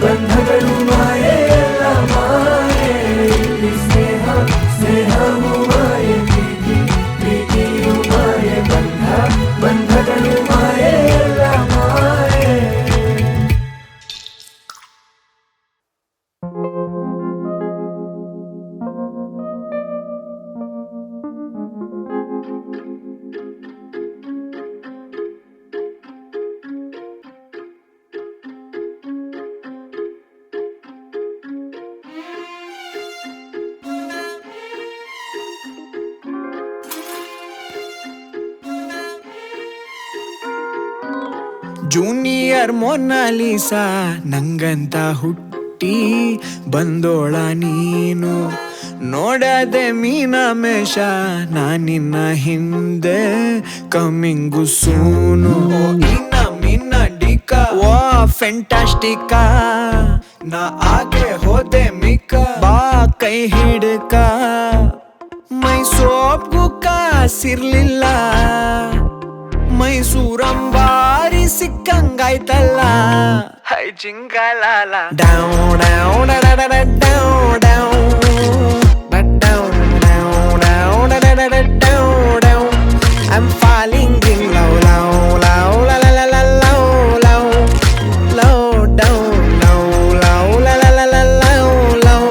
ಬಂಧಗಳು ಮಾಯೆ, ಎಲ್ಲ ಮಾಯೆ. ಇಲ್ಲಿ ಸ್ನೇಹ ಸ್ನೇಹವು ಮಾಯೆ, ಪ್ರೀತಿ ಪ್ರೀತಿಯು ಮಾಯೆ, ಬಂಧಗಳು ಮಾಯೆ, ಎಲ್ಲ ಮಾಯೆ. ಜೂನಿಯರ್ ಮೊನಾಲಿಸಾ ನಂಗಂತ ಹುಟ್ಟಿ ಬಂದೋಳ ನೀನು, ನೋಡದೆ ಮೀನಮೇಷ ನಾನಿನ್ನ ಹಿಂದೆ ಕಮ್ಮಿಂಗು ಸೂನು. ಇನ್ನ ಮಿನ್ನ ಡಿಕ ವಾ ಫೆಂಟಾಸ್ಟಿಕ, ನಾ ಆಗೆ ಹೋದೆ ಮಿಕ್ಕ ಬಾ ಕೈ ಹಿಡ್ಕ. ಮೈ ಸೋಪ್ಗೂ ಕಾಸಿರ್ಲಿಲ್ಲ, ಮೈಸೂರಂಬಾರಿ ಸಿಕ್ಕಂಗಾಯ್ತಲ್ಲ. ಹೈ ಜಿಂಗಲಾಲ ಡೌ ಡೌ ಡಡ ಡೌ ಡೌ ಡೌ ಡೌ ಡೌ ಡೌ. I'm falling in love, love, love, la la la la love, love, love, down, love, love, la la la la love, love.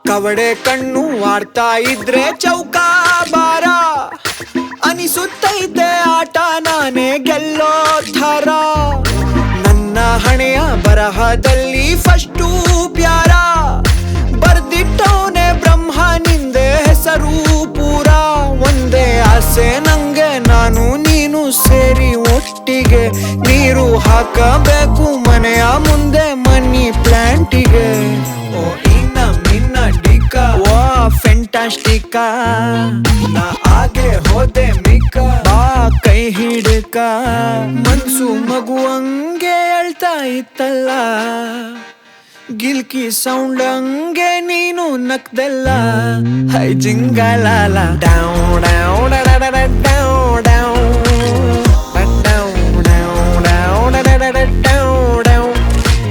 ಕವಡೆ ಕಣ್ಣು ಆಡ್ತಾ ಇದ್ರೆ ಚೌಕ ಬಾರ, ಅನಿಸುತ್ತೈತೆ ಆಟ ನಾನೇ ಗೆಲ್ಲೋ ಥರ. ನನ್ನ ಹಣೆಯ ಬರಹದಲ್ಲಿ ಫಸ್ಟು ಪ್ಯಾರ, ಬರ್ದಿಟ್ಟವನೇ ಬ್ರಹ್ಮ ನಿಂದೆ ಹೆಸರು ಪೂರ. ಒಂದೇ ಆಸೆ ನಂಗೆ, ನಾನು ನೀನು ಸೇರಿ ಒಟ್ಟಿಗೆ ನೀರು ಹಾಕಬೇಕು ಮನೆಯ ಮುಂದೆ ಮನಿ ಪ್ಲಾಂಟಿಗೆ. ಓ ಇನ್ನ ಮಿನ್ನ ಡಿಕ ವಾ ಫೆಂಟಾಸ್ಟಿಕ, ನಾ ಆಗೆ ಹೋದೆ ಮಿಕ್ಕ ಬಾ ಕೈ ಹಿಡ್ಕ. ಮನ್ಸು ಮಗುವಂಗೆ ಅಳ್ತಾ ಇತ್ತಲ್ಲ, ಗಿಲ್ಕಿ ಸೌಂಡ್ ಹಂಗೆ ನೀನು ನಕ್ದಲ್ಲ. ಹೈ ಜಿಂಗಲಾಲ ಡೌ ಡೌ ಡಡ ಡೌ ಡೌ ಡೌ ಡೌ ಡೌ ಡೌ ಡೌ.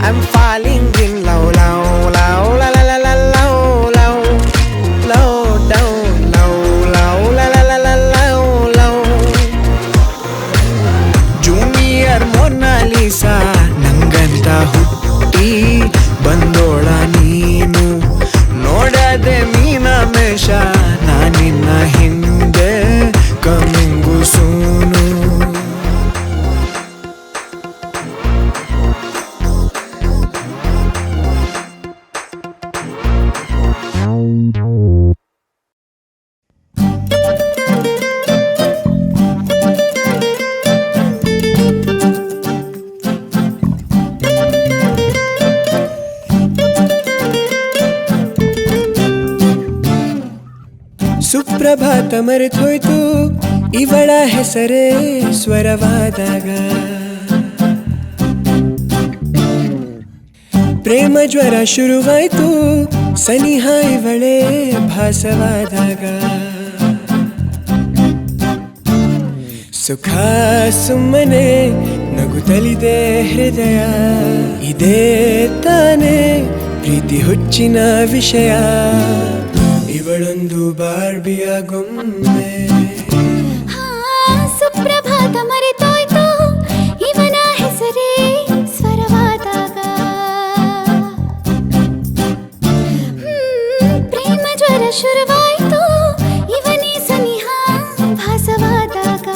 I'm falling in love, love, love, la la la la love, love, love, down, love, love, la la la la love, love. Junior Mona Lisa ನಂಗಂತ ಹುಟ್ಟಿ ಬಂದೋಳ ನೀನು, ನೋಡದೆ ಮೀನಮೇಷ ನಾನಿನ್ನ ಹಿಂದೆ ಕಮ್ಮಿಂಗು ಸೂನು. ಸುಪ್ರಭಾತ ಮರೆತೋಯ್ತು ಇವಳ ಹೆಸರೇ ಸ್ವರವಾದಾಗ, ಪ್ರೇಮ ಜ್ವರ ಶುರುವಾಯ್ತು ಸನಿಹ ಇವಳೇ ಭಾಸವಾದಾಗ ಸುಖ ಸುಮ್ಮನೆ ನಗುತ್ತಲಿದೆ ಹೃದಯ ಇದೇ ತಾನೇ ಪ್ರೀತಿ ಹುಚ್ಚಿನ ವಿಷಯ ಇವಳೊಂದು ಬಾರ್ಬಿಯ ಗೊಂಬೆ ಸುಪ್ರಭಾತ ಮರೆತೋಯ್ತು ಇವನ ಹೆಸರೇ ಸ್ವರವಾದಾಗ ಪ್ರೇಮ ಜ್ವರ ಶುರುವಾಯ್ತು ಇವನೇ ಸನಿಹ ಭಾಸವಾದಾಗ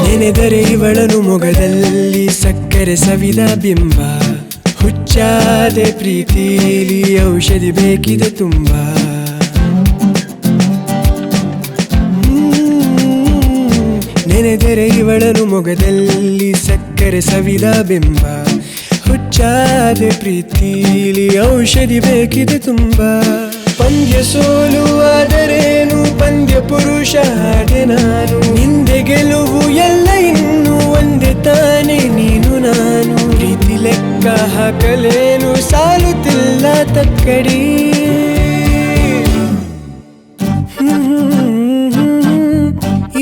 ನೆನೆದರೆ ಇವಳನು ಮೊಗದಲ್ಲಿ ಸಕ್ಕರೆ ಸವಿದ ಬಿಂಬ ಹುಚ್ಚಾದೆ ಪ್ರೀತಿಲಿ ಔಷಧಿ ಬೇಕಿದೆ ತುಂಬ ನೆನೆದರೆ ಇವಳನು ಮೊಗದಲ್ಲಿ ಸಕ್ಕರೆ ಸವಿದ ಬಿಂಬ ಹುಚ್ಚಾದೆ ಪ್ರೀತಿಲಿ ಔಷಧಿ ಬೇಕಿದೆ ತುಂಬ ಪಂದ್ಯ ಸೋಲು ಆದರೇನು ಪಂದ್ಯ ಪುರುಷ ಹಾಗೆ ನಾನು ನಿಂದೆ ಗೆಲುವು ಎಲ್ಲ ಇನ್ನು ಒಂದೇ ತಾನೆ ನೀನು ನಾನು ಪ್ರೀತಿ ಲೆಕ್ಕ ಹಾಕಲೇನು ಸಾಲುತ್ತಿಲ್ಲ ತಕ್ಕಡಿ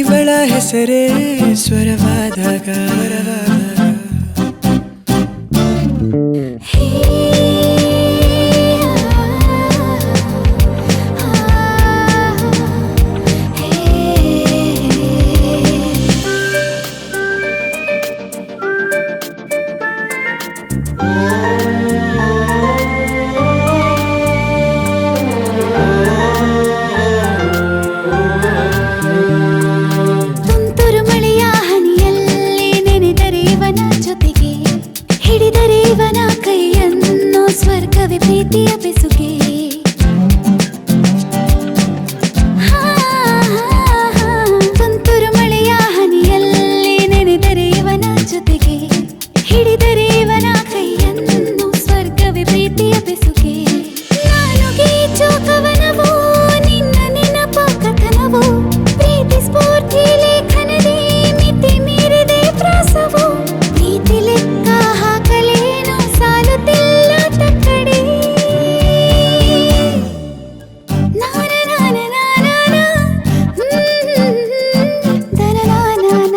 ಇವಳ ಹೆಸರೇ ಸ್ವರವಾದಾಗ ತುಂತುರು ಮಳೆಯ ಹನಿಯಲ್ಲಿ ನೆನೆದರೆ ಇವನ ಜೊತೆಗೆ ಹಿಡಿದರೆ ಇವನ ಕೈಯನ್ನು ಸ್ವರ್ಗವೇ ಪ್ರೀತಿಯ ಬೆಸುಗೆ ತುಂತುರು ಮಳೆಯ ಹನಿಯಲ್ಲಿ ನೆನೆದರೆ ಇವನ ಜೊತೆಗೆ ಹಿಡಿದರೆ ಇವನ ಕೈಯನ್ನು ಸ್ವರ್ಗವೇ ಪ್ರೀತಿಯ ಬೆಸುಗೆ ನಾನು ಗೀಚು ಕವನವು ನಿನ್ನ ನೆನಪ ಕಥನವು ಪ್ರೀತಿ ಸ್ಫೂರ್ತಿ ಲೇಖನದೇ ಮಿತಿ ಮೀರಿದೆ ಪ್ರಾಸವು ನೀತಿ ಲೆಕ್ಕ ಹಾಕಲೇನು ಸಾಲುತ್ತಿಲ್ಲ ತಕ್ಕಡಿ ನಾನ ನಾನ ನಾನ ದನನಾನ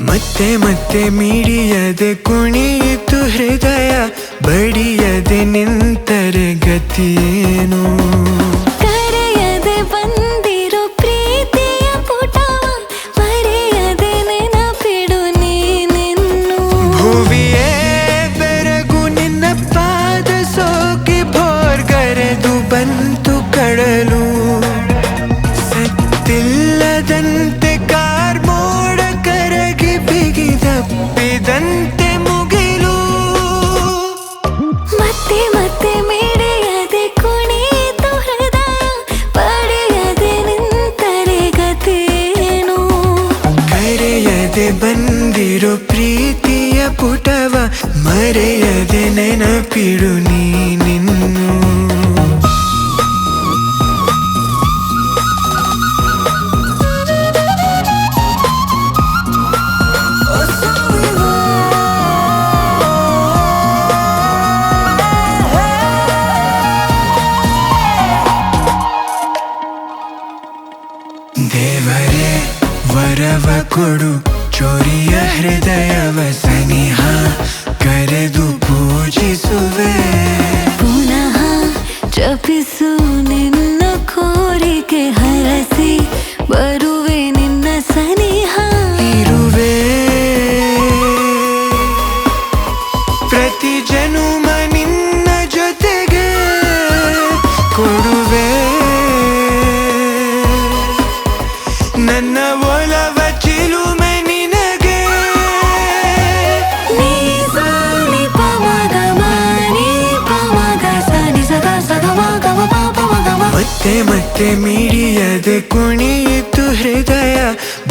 ಮತ್ತೆ ಮತ್ತೆ ಮಿಡಿಯದೆ ಕುಣಿಯಿತು ಹೃದಯ ಬಡಿಯದೆ ನಿಂತರೆ ಗತಿಯೇನು ಕರೆಯದೆ ಬಂದಿರೋ ಪ್ರೀತಿಯ ಪುಟವ ಮರೆಯದೆ ನೆನಪಿಡು ನೀನೆನ್ನು ಭುವಿಯೇ ಬೆರಗು ನಿನ್ನ ಪಾದ ಸೋಕಿ ಭೋರ್ಗರೆದು ಬಂತು ಕಡಲು ಸತ್ತಿಲ್ಲದಂತೆ ಕಾರ್ಮೋಡ ಕರಗಿ ಬಿಗಿದಪ್ಪಿದಂತೆ ಮುಗಿಲು ಮರೆಯದೆ ನೆನಪಿಡು ನೀನಿನ್ನು. ದೇವರೇ ವರವ ಕೊಡು, ಚೋರಿಯ ಹೃದಯವ ಸನಿಹ ಕರೆದು ಪೂಜಿಸುವೆ. ಪುನಃ ಜಪಿಸು ನಿನ್ನ ಕೋರಿಕೆ ಹರಸಿ ಬರುವೆ ನಿನ್ನ ಸನಿಹ. ಇರುವೆ ಪ್ರತಿ ಜನುಮ ನಿನ್ನ ಜೊತೆಗೆ ಕೊಡುವೆ ನನ್ನ ಒಲವ ಚಿಲುಮೆ ನಿನಗೆ. ನೀ ಸಾನಿ ಪಮಗ ಮಾನಿ ಪಮಗ ಸನಿ ಸಗ ಸಗ ಮಗ ಪಾಪ ಮಗ ಮ. ಮತ್ತೆ ಮತ್ತೆ ಮಿಡಿಯದೆ ಕುಣಿಯಿತು ಹೃದಯ,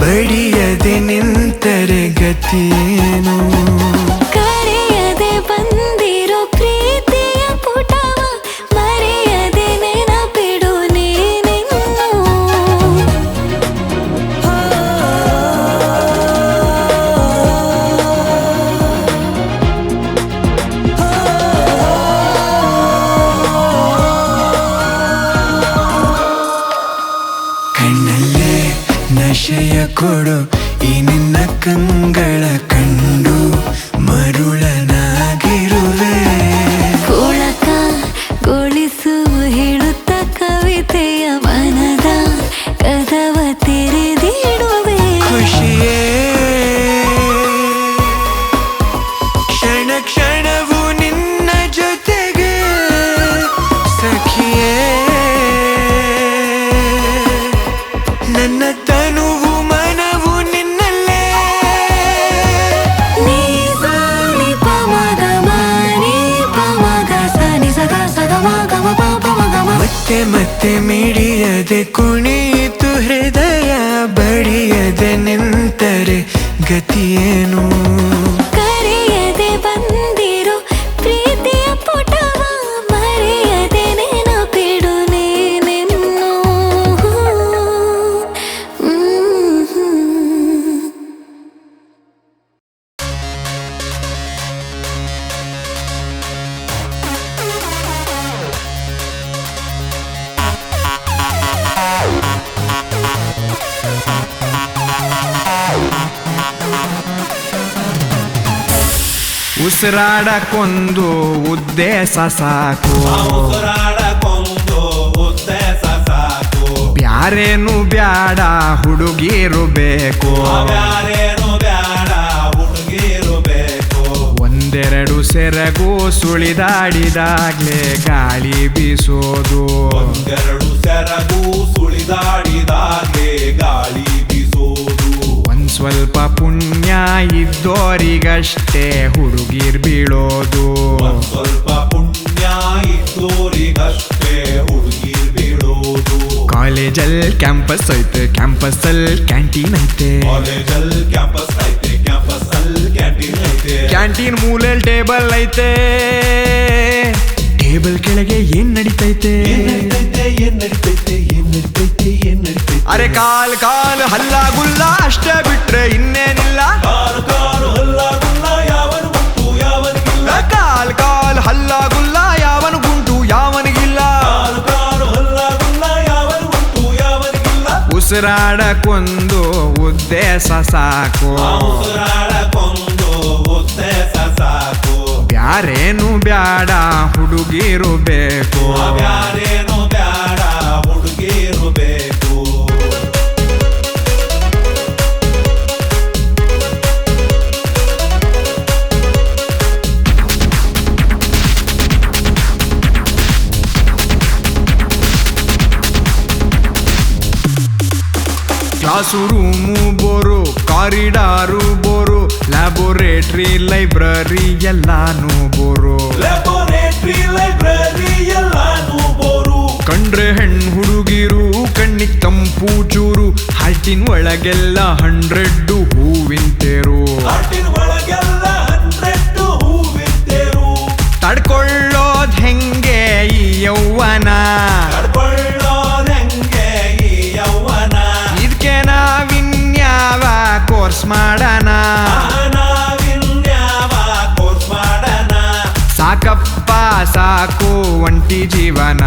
ಬಡಿಯದೆ ನಿಂತರೆ ಗತಿಯೇನು. ಕರೆಯದೆ ಬಂದಿರೋ ಪ್ರೀತಿಯ ಪುಟವ ಮರೆಯದೆ ನೆನಪಿಡು ನೀನಿನ್ನು. ಕಣ್ಣಲ್ಲೇ ನಶೆಯ ಕೊಡು, ಈ ನಿನ್ನ ಕಂಗಳ ಕಂಡು ಮರುಳನಾಗಿರುವೆ. ಪುಳಕ ಗೊಳಿಸು ಹೇಳುತ್ತ ಕವಿತೆಯ ಮನದ ಕದವ ತೆರೆದಿಡುವೆ. ಖುಷಿಯೇ ಕ್ಷಣ ಕ್ಷಣವು ನಿನ್ನ ಜೊತೆಗೆ ಸಖಿಯೇ. ನನ್ನ ತನುವು ಮನವು ನಿನ್ನಲ್ಲೇ. ನೀ ಸಾನಿ ಪಮಗ ಮಾನಿ ಪಮಗ ಸನಿ ಸಗ ಸಗ ಮಗ ಪಾಪ ಮಗ ಮ. ಮತ್ತೆ ಮತ್ತೆ ಮಿಡಿಯದೆ ಕುಣಿಯಿತು ಹೃದಯ, ಬಡಿಯದೆ ನಿಂತರೆ ಗತಿಯೇನು. ಕರೆಯದೆ ಬಂದಿರೋ ಪ್ರೀತಿಯ ಪುಟವ ಮರೆಯದೆ ನೆನಪಿಡು ನೀನಿನ್ನು. ಉಸಿರಾಡಕ್ಕೊಂದು ಉದ್ದೇಶ ಸಾಕು, ಉಸಿರಾಡಕ್ಕೊಂದು ಉದ್ದೇಶ ಸಾಕು. ಬ್ಯಾರೇನು ಬ್ಯಾಡ ಹುಡುಗಿರು ಬೇಕು, ಬ್ಯಾರೇನು ಬ್ಯಾಡ ಹುಡುಗಿರು ಬೇಕು. ಒಂದೆರಡು ಸೆರಗು ಸುಳಿದಾಡಿದಾಗ್ಲೇ ಗಾಳಿ ಬೀಸೋದು, ಒಂದೆರಡು ಸೆರಗು ಸುಳಿದಾಡಿದಾಗೆ ಗಾಳಿ ಬೀಸೋದು. ಒಂದ್ ಸ್ವಲ್ಪ ಪುಣ್ಯ ಇದ್ದೋರಿಗಷ್ಟೇ ಹುಡುಗಿರ್ ಬೀಳೋದು. ಒಂದ್ ಸ್ವಲ್ಪ ಪುಣ್ಯ ಇದ್ದೋರಿಗಷ್ಟೇ ಹುಡುಗಿರ್ ಬೀಳೋದು. ಕಾಲೇಜಲ್ ಕ್ಯಾಂಪಸ್ ಐತೆ, ಕ್ಯಾಂಪಸ್ಸಲ್ ಕ್ಯಾಂಟೀನ್ ಐತೆ, ಕಾಲೇಜಲ್ ಕ್ಯಾಂಪಸ್ ಐತೆ, ಕ್ಯಾಂಪಸ್ ಅಲ್ಲಿ ಕ್ಯಾಂಟೀನ್ ಐತೆ. ಕ್ಯಾಂಟೀನ್ ಮೂಲೆಲ್ ಟೇಬಲ್ ಐತೆ, ಟೇಬಲ್ ಕೆಳಗೆ ಏನ್ ನಡೀತೈತೆ? ಏನ್ ನಡೀತೈತೆ ಏನ್ ನಡೀತೈತೆ ಏನ್ ನಡೀತೈತೆ ಏನ್ ನಡೀತೈತೆ. ಅರೆ ಕಾಲ್ ಕಾಲ್ ಹಲ್ಲ ಗುಲ್ಲ ಅಷ್ಟೇ ಬಿಟ್ರೆ ಇನ್ನೇನಿಲ್ಲ. ಕಾಲು ಕಾಲು ಹಲ್ಲ ಗುಲ್ಲ ಯಾವನು ಉಂಟು ಯಾವನಿಗಿಲ್ಲ. ಕಾಲ್ ಕಾಲ್ ಹಲ್ಲ ಗುಲ್ಲ ಯಾವನಿಗುಂಟು ಯಾವನಿಗಿಲ್ಲ. ಕಾಲು ಕಾಲು ಹಲ್ಲ ಗುಲ್ಲ ಯಾವನು ಉಂಟು ಯಾವನಿಗಿಲ್ಲ. ಉಸಿರಾಡಕ್ಕೊಂದು ಉದ್ದೇಶ ಸಾಕು, ಉಸಿರಾಡಕ್ಕೊಂದು ಉದ್ದೇಶ ಸಾಕು. ಬ್ಯಾರೇನು ಬ್ಯಾಡ ಹುಡುಗಿರು ಬೇಕು, ಬ್ಯಾರೇನು ಬ್ಯಾಡ ಹುಡುಗಿರು ಬೇಕು. Class room bore, corridor bore, laboratory library ಎಲ್ಲಾನು ಬೋರು. ಲ್ಯಾಬೋರೇಟ್ರಿ ಲೈಬ್ರರಿ ಎಲ್ಲಾನು ಬೋರು. ಕಂಡ್ರೆ ಹೆಣ್ ಹುಡುಗಿರು ಕಣ್ಣಿಗ್ ತಂಪು ಚೂರು, ಹಾಲ್ಟಿನ್ ಒಳಗೆಲ್ಲ 100 ಹೂವಿನ ತೇರು. ಹಾಟಿನ ಒಳಗೆಲ್ಲ 100 ಹೂವಿನ ತಡ್ಕೊಳ್ಳೋದ್ ಹೆಂಗೆ ಈ ಯೌವನ, ಕಡ್ಕೊಳ್ಳೋದೆಂಗೆ ಈ ಯೌವನ, ಇದಕ್ಕೆ ನಾವಿನ್ಯಾವ ಕೋರ್ಸ್ ಮಾಡೋಣ, ನಾವಿನ್ಯಾವ ಕೋರ್ಸ್ ಮಾಡೋಣ, ಸಾಕಪ್ಪ ಸಾಕು ಒಂಟಿ ಜೀವನ,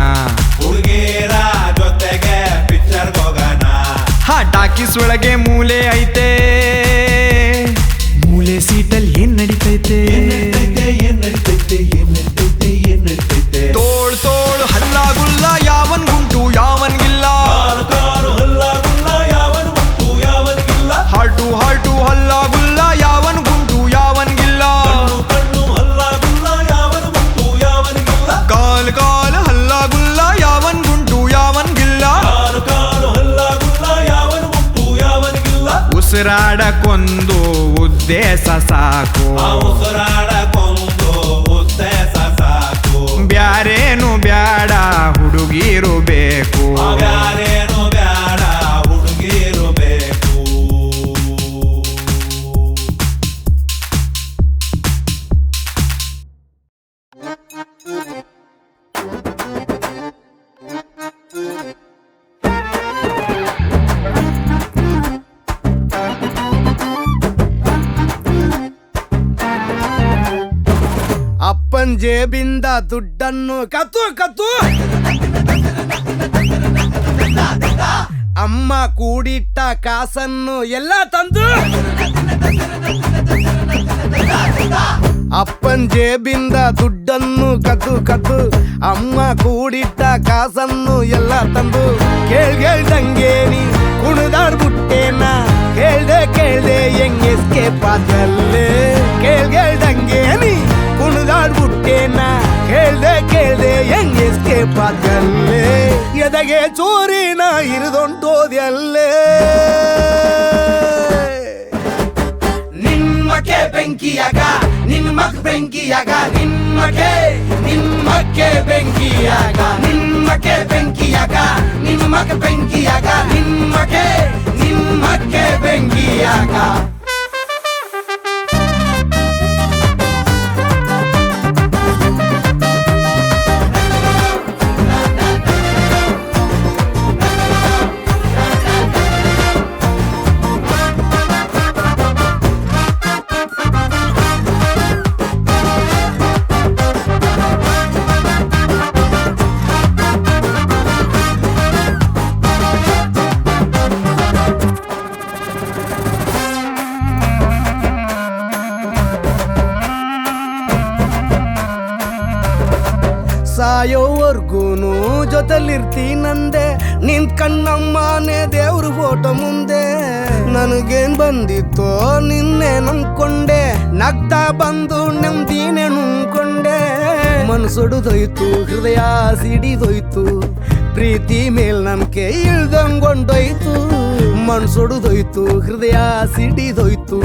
ಹುಡುಗೀರ ಜೊತೆಗೆ ಪಿಕ್ಚರ್ ಹೋಗೋಣ, ಟಾಕೀಸ್ ಒಳಗೆ ಮೂಲೆ ಐತೆ, ಮೂಲೆ ಸೀಟಲ್ಲಿ ಏನ್ ನಡೀತೈತೆ, ಏನ್ ನಡೀತೈತೆ ತೋಳ್ ತೋಳು ಹಲ್ಲಾಗುಲ್ಲ ಯಾವನ್ ಗುಂಟು ಯಾವನ್ಗಿಲ್ಲ, ಕಾರು ಕಾರು ಹಲ್ಲಾಗುಲ್ಲ ಯಾವನ್ ಉಂಟು ಯಾವನಿಗಿಲ್ಲ, ಹಾಲ್ಟು ಹಾಲ್ಟು ಹಲ್ಲಾಗುಲ್ಲ ಯಾವನ್ ಗುಂಟು ಯಾವನ್ಗಿಲ್ಲ, ಕಣ್ಣು ಕಣ್ಣು ಹಲ್ಲಾಗುಲ್ಲ ಯಾವನ್ ಉಂಟು ಯಾವನಿಗಿಲ್ಲ, ಕಾಲ್ ಕಾಲ್ ಹಲ್ಲಾಗುಲ್ಲ ಯಾವನ್ ಗುಂಟು ಯಾವನ್ಗಿಲ್ಲ, ಕಾರು ಕಾರು ಹಲ್ಲಾಗುಲ್ಲ ಯಾವನ್ ಉಂಟು ಯಾವನಿಗಿಲ್ಲ, ಉಸಿರಾಡಕ್ಕೊಂದು ಉದ್ದೇಶ ಸಾಕು, ಆ ಉಸಿರಾಡಕ್ಕೊಂದು ಉದ್ದೇಶ ಸಾಕು, ಬ್ಯಾರೇನು ಬ್ಯಾಡ ಹುಡುಗಿರು ಬೇಕು, ಬ್ಯಾರೇನು ಬ್ಯಾಡ ಹುಡುಗಿರು ಬೇಕು. ಅಪ್ಪನ್ ಜೇಬಿಂದ ದುಡ್ಡನ್ನು ಕತ್ತು ಕತ್ತು, ಅಮ್ಮ ಕೂಡಿಟ್ಟ ಕಾಸನ್ನು ಎಲ್ಲ ತಂದು, ಅಪ್ಪನ್ ಜೇಬಿಂದ ದುಡ್ಡನ್ನು ಕದ್ದು ಕದ್ದು, ಅಮ್ಮ ಕೂಡಿಟ್ಟ ಕಾಸನ್ನು ಎಲ್ಲ ತಂದು, ಕೇಳ್ದಂಗೆ ನೀ ಕುಣಿದಾಡ್ಬಿಟ್ಟೇನ, ಕೇಳ್ದೆ ಹೆಂಗ್ ಎಸ್ಕೇಪ್ ಆದಲ್ಲೇ, ಕೇಳ್ದಂಗೆ ನೀ ಕುಣಿದಾಡ್ಬಿಟ್ಟೇನ, ಕೇಳ್ದೆ ಹೆಂಗ್ ಎಸ್ಕೇಪ್ ಆದಲ್ಲೇ, ಎದಗೆ ಚೂರಿನ ಇರಿದೊಂಟೋದ್ಯಲ್ಲೇ, ನಿಮ್ಮಕ್ಕೆ ಬೆಂಕಿಯಾಗ ನಿಮ್ಮಕ್ ಬೆಂಕಿಯಾಗ, ನಿಮ್ಮಕ್ಕೆ ಬೆಂಕಿಯಾಗ, ನಿಮ್ಮಕ್ಕೆ ಬೆಂಕಿಯಾಗ ನಿಮ್ಮಕ್ ಬೆಂಕಿಯಾಗ, ನಿಮ್ಮಕ್ಕೆ ಬೆಂಕಿಯಾಗ. ಸಾಯೋವರ್ಗೂನು ಜೊತೆಲಿರ್ತೀನಂದೆ, ನಿನ್ ಕಣ್ಣಮ್ಮನೆ ದೇವ್ರ ಫೋಟೋ ಮುಂದೆ, ನನಗೇನ್ ಬಂದಿತ್ತೋ ನಿನ್ನೆ ನಂಬ್ಕೊಂಡೆ, ನಗ್ತಾ ಬಂದು ನೆಮ್ಮದಿನೇ ನುಂಗ್ಕೊಂಡೆ, ಮನ್ಸೊಡುದೋಯ್ತು ಹೃದಯ ಸಿಡಿದೋಯ್ತು, ಪ್ರೀತಿ ಮೇಲ್ ನಂಬಿಕೆ ಇಳ್ದಂಗೊಂಡೋಯ್ತು, ಮನ್ಸೊಡುದೋಯ್ತು ಹೃದಯ ಸಿಡಿದೋಯ್ತು,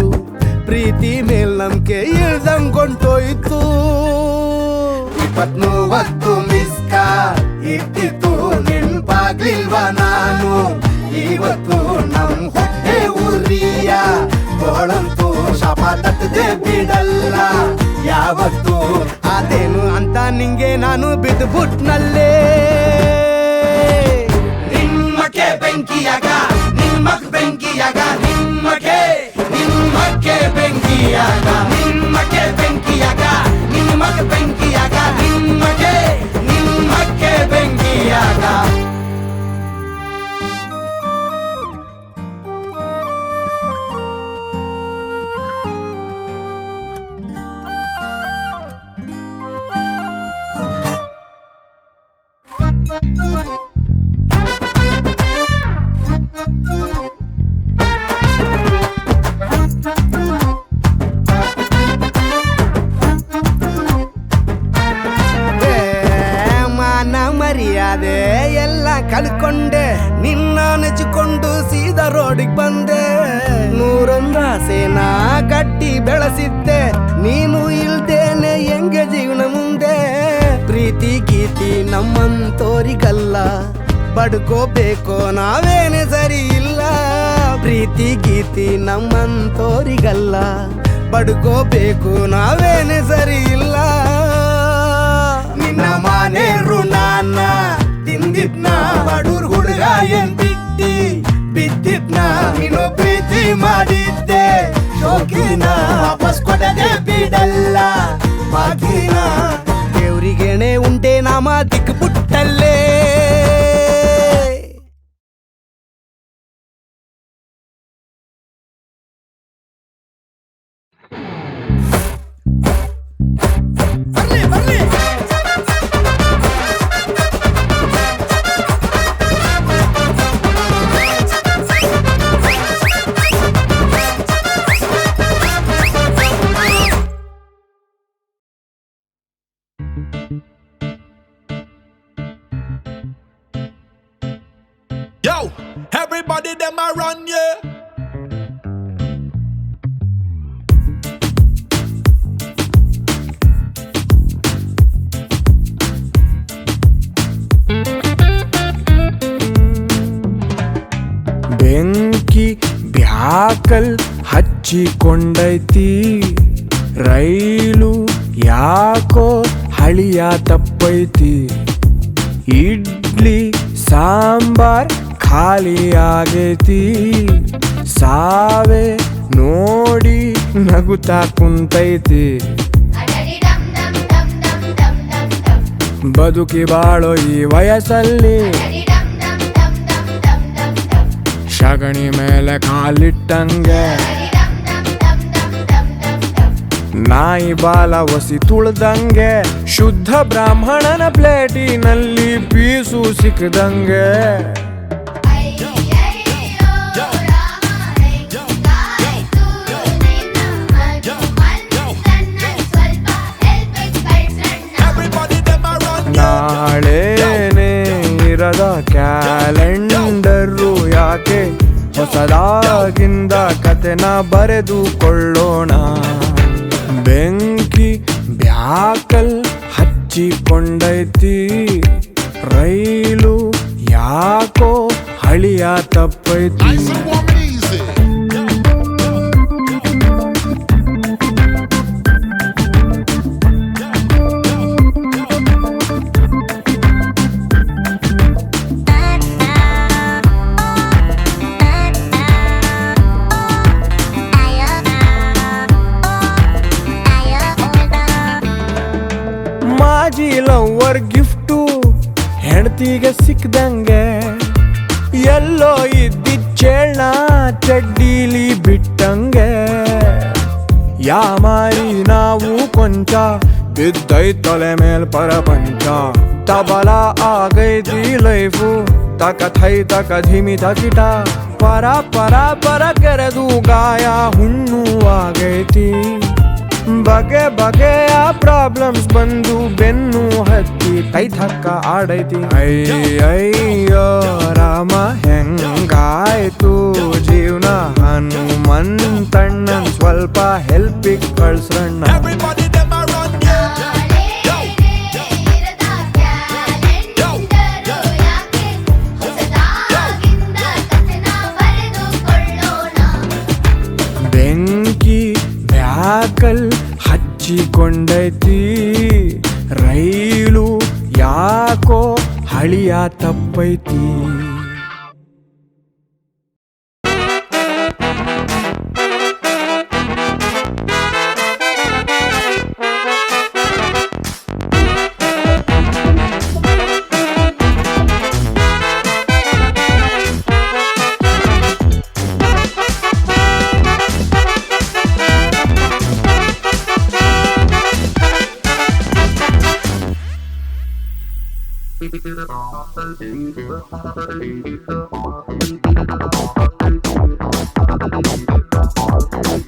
ಪ್ರೀತಿ ಮೇಲ್ ನಂಬಿಕೆ ಇಳ್ದಂಗೊಂಡೋಯ್ತು. 20 ಮಿಸ್ ಕಾಲ್ ಇಟ್ಟಿತ್ತು ನೆನ್ಪಾಗ್ಲಿಲ್ವ ನಾನು, ಇವತ್ತು ನಮ್ ಹೊಟ್ಟೆ ಉರಿಯ ಗೋಳಂತೂ ಶಾಪ ತಟ್ಟದೆ ಬಿಡಲ್ಲ ಯಾವತ್ತು, ಅದೇನು ಅಂತ ನಿಂಗೆ ನಾನು ಬಿದ್ದುಬಿಟ್ನಲ್ಲೇ, ನಿಮ್ಮಕ್ಕೆ ಬೆಂಕಿಯಾಗ ನಿಮ್ಮಕ್ ಬೆಂಕಿಯಾಗ, ನಿಮ್ಮಕ್ಕೆ ಬೆಂಕಿಯಾಗ, ನಿಮ್ಮಕ್ಕೆ ಬೆಂಕಿಯಾಗ ನಿಮ್ಮಕ್ ಬೆಂಕಿಯಾಗ, ನಿಮ್ಮಕ್ಕೆ ಬೆಂಕಿಯಾಗ. ಮರ್ಯಾದೆ ಎಲ್ಲ ಕಳ್ಕೊಂಡೆ, ನಿನ್ನ ನೆಚ್ಚಿಕೊಂಡು ಸೀದಾ ರೋಡಿಗೆ ಬಂದೆ, ನೂರೊಂದಾಸೆನ ಕಟ್ಟಿ ಬೆಳೆಸಿದ್ದೆ, ನೀನು ಇಲ್ದೇನೆ ಹೆಂಗೆ ಜೀವನ ಮುಂದೆ, ಪ್ರೀತಿ ಗೀತಿ ನಮ್ಮಂತೋರಿಗಲ್ಲ, ಬಡ್ಕೋಬೇಕೋ ನಾವೇನೆ ಸರಿ ಇಲ್ಲ, ಪ್ರೀತಿ ಗೀತಿ ನಮ್ಮಂತೋರಿಗಲ್ಲ, ಬಡ್ಕೋಬೇಕು ನಾವೇನೆ ಸರಿ ಇಲ್ಲ. ಬಿಡಲ್ಲ ಬಾಗಿನ ದೇವ್ರಿಗೇನೆ ಉಂಡೆ ನಾಮ ದಿಕ್ಬಿಟ್ಟಲ್ಲೇ. ಬರ್ಲಿ ಬರ್ಲಿ Yo, everybody them a run, yeah. ಬೆಂಕಿ ಬ್ಯಾಕಲ್ ಹಚ್ಚಿಕೊಂಡೈತಿ, ರೈಲು ಯಾಕೋ ಹಳಿಯ ತಪ್ಪೈತಿ, ಇಡ್ಲಿ ಸಾಂಬಾರ್ ಖಾಲಿ ಆಗೈತಿ, ಸಾವೆ ನೋಡಿ ನಗುತ್ತಾ ಕುಂತೈತಿ, ಬದುಕಿ ಬಾಳೋ ಈ ವಯಸ್ಸಲ್ಲಿ ಶಗಣಿ ಮೇಲೆ ಕಾಲಿಟ್ಟಂಗೆ, ನಾಯಿ ಬಾಲ ಒಸಿ ತುಳ್ದಂಗೆ, ಶುದ್ಧ ಬ್ರಾಹ್ಮಣನ ಪ್ಲೇಟಿನಲ್ಲಿ ಪೀಸು ಸಿಕ್ಕದಂಗೆ. ನಾಳೆನೇ ಇರದ ಕ್ಯಾಲೆಂಡರು ಯಾಕೆ, ಹೊಸದಾಗಿಂದ ಕತೆನ ಬರೆದುಕೊಳ್ಳೋಣ. ಬೆಂಕಿ ಬ್ಯಾಕಲ್ ಹಚ್ಚಿಕೊಂಡೈತಿ, ರೈಲು ಯಾಕೋ ಹಳಿಯ ತಪ್ಪೈತಿ. ಮಾಜಿ ಲವ್ವರ್ ಗಿಫ್ಟು ಹೆಂಡತಿಗೆ ಸಿಕ್ಕದಂಗೆ, ಎಲ್ಲೋ ಇದ್ದಿಚ್ಚೇಳ್ನ ಚಡ್ಡೀಲಿ ಬಿಟ್ಟಂಗೆ, ಯಾಮಾರಿ ನಾವು ಕೊಂಚ ಬಿದ್ದೈತೊಲೆ ಮೇಲ್ ಪರಪಂಚ, ತಬಲ ಆಗೈತಿ ಲೈಫು ತಕ ಥೈ ತಕ ಧಿಮಿ ತಕಿಟ, ಪರ ಪರ ಪರ ಕೆರೆದು ಗಾಯ ಹುಣ್ಣು ಆಗೈತಿ, ಬಗೆ ಬಗೆಯ ಪ್ರಾಬ್ಲಮ್ಸ್ ಬಂದು ಬೆನ್ನು ಹತ್ತಿ ಕೈ ಥಕ್ಕ ಆಡೈತಿ. ಅಯ್ಯಯ್ಯೋ ರಾಮ ಹೆಂಗಾಯ್ತು ಜೀವನ, ಹನುಮಂತಣ್ಣನ್ ಸ್ವಲ್ಪ ಹೆಲ್ಪಿಗೆ ಕಳ್ಸಣ್ಣ. Everybody them a run, yeah. ಬೆಂಕಿ ಬ್ಯಾಕಲ್ ಹಚ್ಚಿಕೊಂಡೈತಿ, ರೈಲು ಯಾಕೋ ಹಳಿಯ ತಪ್ಪೈತಿ.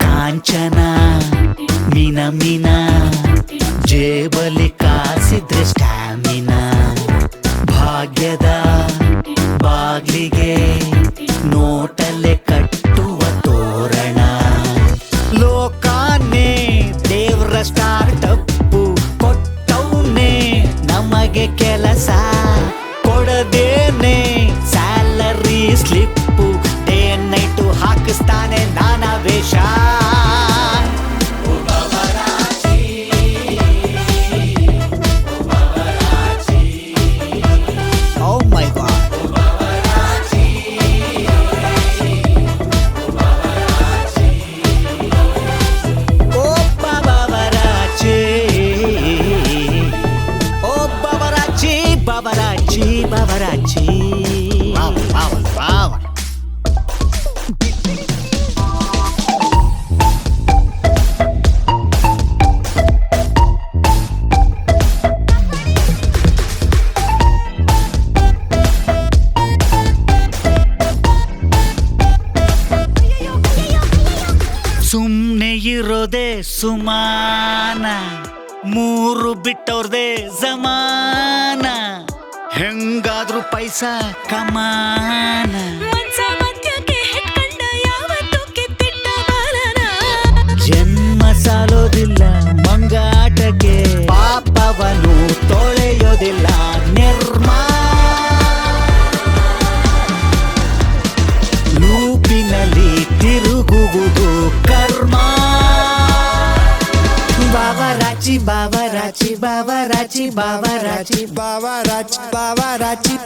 ಕಾಂಚನ ಮೀನ ಮೀನ ಜೇಬಲಿ ಕಾಸಿದ್ರೆ ಸ್ಟ್ಯಾಮಿನ, ಭಾಗ್ಯದ ಬಾಗ್ಲಿಗೆ ನೋಟಲೆ ಕಟ್ಟುವ ತೋರಣ, ಲೋಕಾನೇ ದೇವ್ರ ಸ್ಟಾರ್ಟಪ್ಪು ಕೊಟ್ಟವ್ನೆ ನಮಗೆ ಕೆಲಸ, ಕೊಡದೇನೆ ಸ್ಯಾಲರಿ ಸ್ಲಿಪ್ಪು, ಡೇ ನೈಟು ಹಾಕಿಸ್ತಾನೆ ನಾನಾ ವೇಷ. Oh my God. ಸುಮಾನ, ಮೂರು ಬಿಟ್ಟವ್ರದೇ ಜಮಾನ, ಹೆಂಗಾದ್ರೂ ಪೈಸಾ ಕಮಾನ. ಮನ್ಸ ಮಧ್ಯಕ್ಕೆ ಹೆಟ್ಕಂಡ ಯಾವತ್ತೂ ಕಿತ್ತಿಟ್ಟ ಬಾಲನ. ಜನ್ಮ ಸಾಲೋದಿಲ್ಲ ಮಂಗಾಟಕ್ಕೆ, ಪಾಪವನು ತೊಳೆಯೋದಿಲ್ಲ ನಿರ್ಮಾ. ಲೂಪಿನಲ್ಲಿ ತಿರುಗುವುದು ಕರ್ಮ. ಬಾವರಾಚಿ ಬಾವರಾಚಿ ಬಾವರಾಚಿ ಬಾವರಾಚಿ ಬಾವರಾಚಿ ಬಾವರಾಚಿ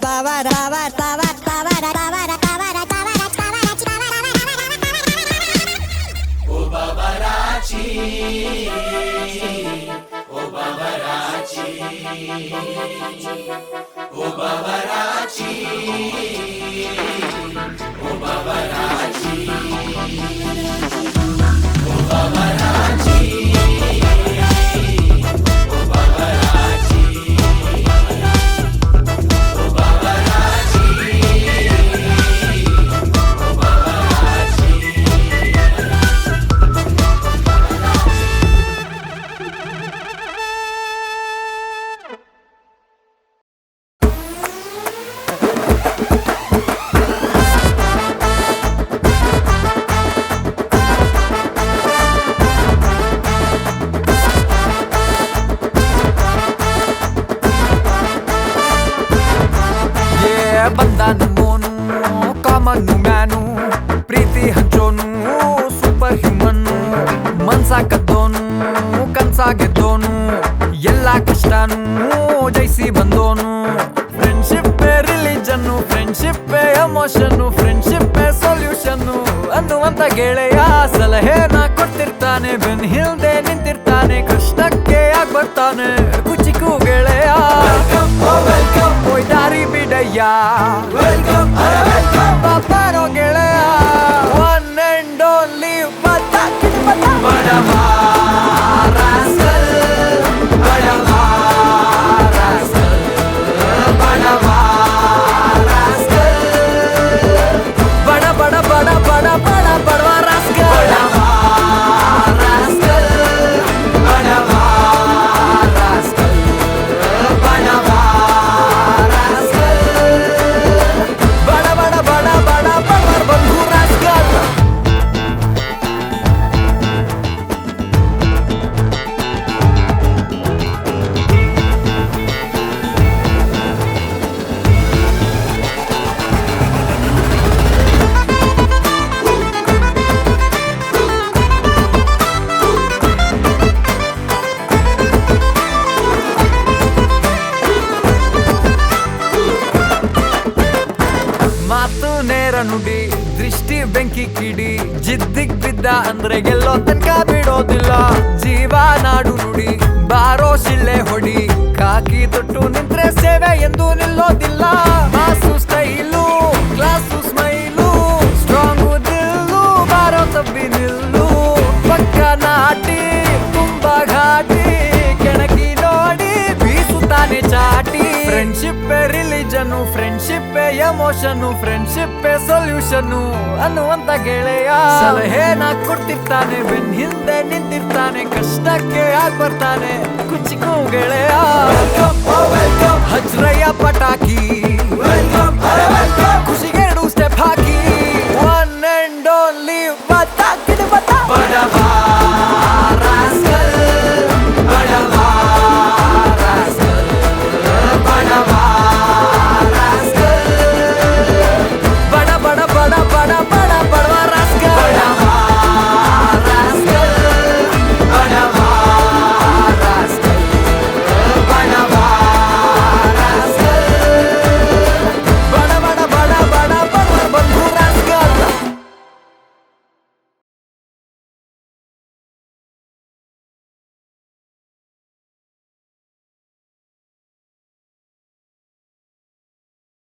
ಬಂದ ನಮ್ಮೋನು ಕಾಮನ್ನು ಮ್ಯಾನು, ಪ್ರೀತಿ ಹಂಚೋನು ಸೂಪರ್ ಹ್ಯೂಮನ್ನು, ಮನ್ಸ ಕದ್ದೋನು ಕನ್ಸ ಗೆದ್ದೋನು, ಎಲ್ಲ ಕಷ್ಟನು ಜಯಿಸಿ ಬಂದೋನು. Friendship religion, friendship emotion, friendship ಸೊಲ್ಯೂಷನ್ನು ಅನ್ನುವಂತ ಗೆಳೆಯ ಸಲಹೆನ ಕೊಡ್ತಿರ್ತಾನೆ, ಬೆನ್ ಹಿಂದೆ ನಿಂತಿರ್ತಾನೆ, ಕಷ್ಟಕ್ಕೆ ಆಗ್ ಬರ್ತಾನೆ ಕುಚಿಕು ಗೆಳೆಯ. ದಾರಿ ಬಿಡಯ್ಯ ಪಾಪನೋ ಗೆಳೆಯ, ಒನ್ ಅಂಡ್ ಓನ್ಲಿ ಬಡವ ರಾಸ್ಕಲ್, ಬಡವ ರಾಸ್ಕಲ್, ಬಡವ ರಾಸ್ಕಲ್, ಬಡ ಬಡ ಬಡ ಬಡ ಬಡ ಬಡವ ರಾಸ್ಕಲ್, ಬಡವ ರಾಸ್ಕಲ್, ಬಡವ ರಾಸ್ಕಲ್, ಬಡವ ಮಾತು ನೇರ ನುಡಿ, ದೃಷ್ಟಿ ಬೆಂಕಿ ಕಿಡಿ, ಜಿದ್ದಿಗ್ ಬಿದ್ದ ಅಂದ್ರೆ ಗೆಲ್ಲೋ ತನಕ ಬಿಡೋದಿಲ್ಲ. ಜೀವ ನಾಡು ನುಡಿ, ಬಾರೋ ಶಿಳ್ಳೆ ಹೊಡಿ, ಕಾಕಿ ತೊಟ್ಟು ನಿಂತ್ರೆ ಸೇವೆ ಎಂದು ನಿಲ್ಲೋದಿಲ್ಲ. ಮಾಸು style, class smile, strong Dillu, ಬಾರೋ ತಬ್ಬಿ ನಿಲ್ಲು, ಪಕ್ಕ ನಾಟಿ ತುಂಬಾ ಘಾಟಿ, ಕೆಣಕಿ ನೋಡಿ ಬೀಸುತ್ತಾನೆ ಚಾಟಿ. Friendship religion, friendship emotion, friendship ಸೊಲ್ಯೂಷನ್ನು ಅನ್ನುವಂತ ಗೆಳೆಯ ಸಲಹೆನ ಕೊಡ್ತಿರ್ತಾನೆ, ಬೆನ್ ಹಿಂದೆ ನಿಂತಿರ್ತಾನೆ, ಕಷ್ಟಕ್ಕೆ ಆಗ್ ಬರ್ತಾನೆ ಕುಚಿಕು ಗೆಳೆಯ.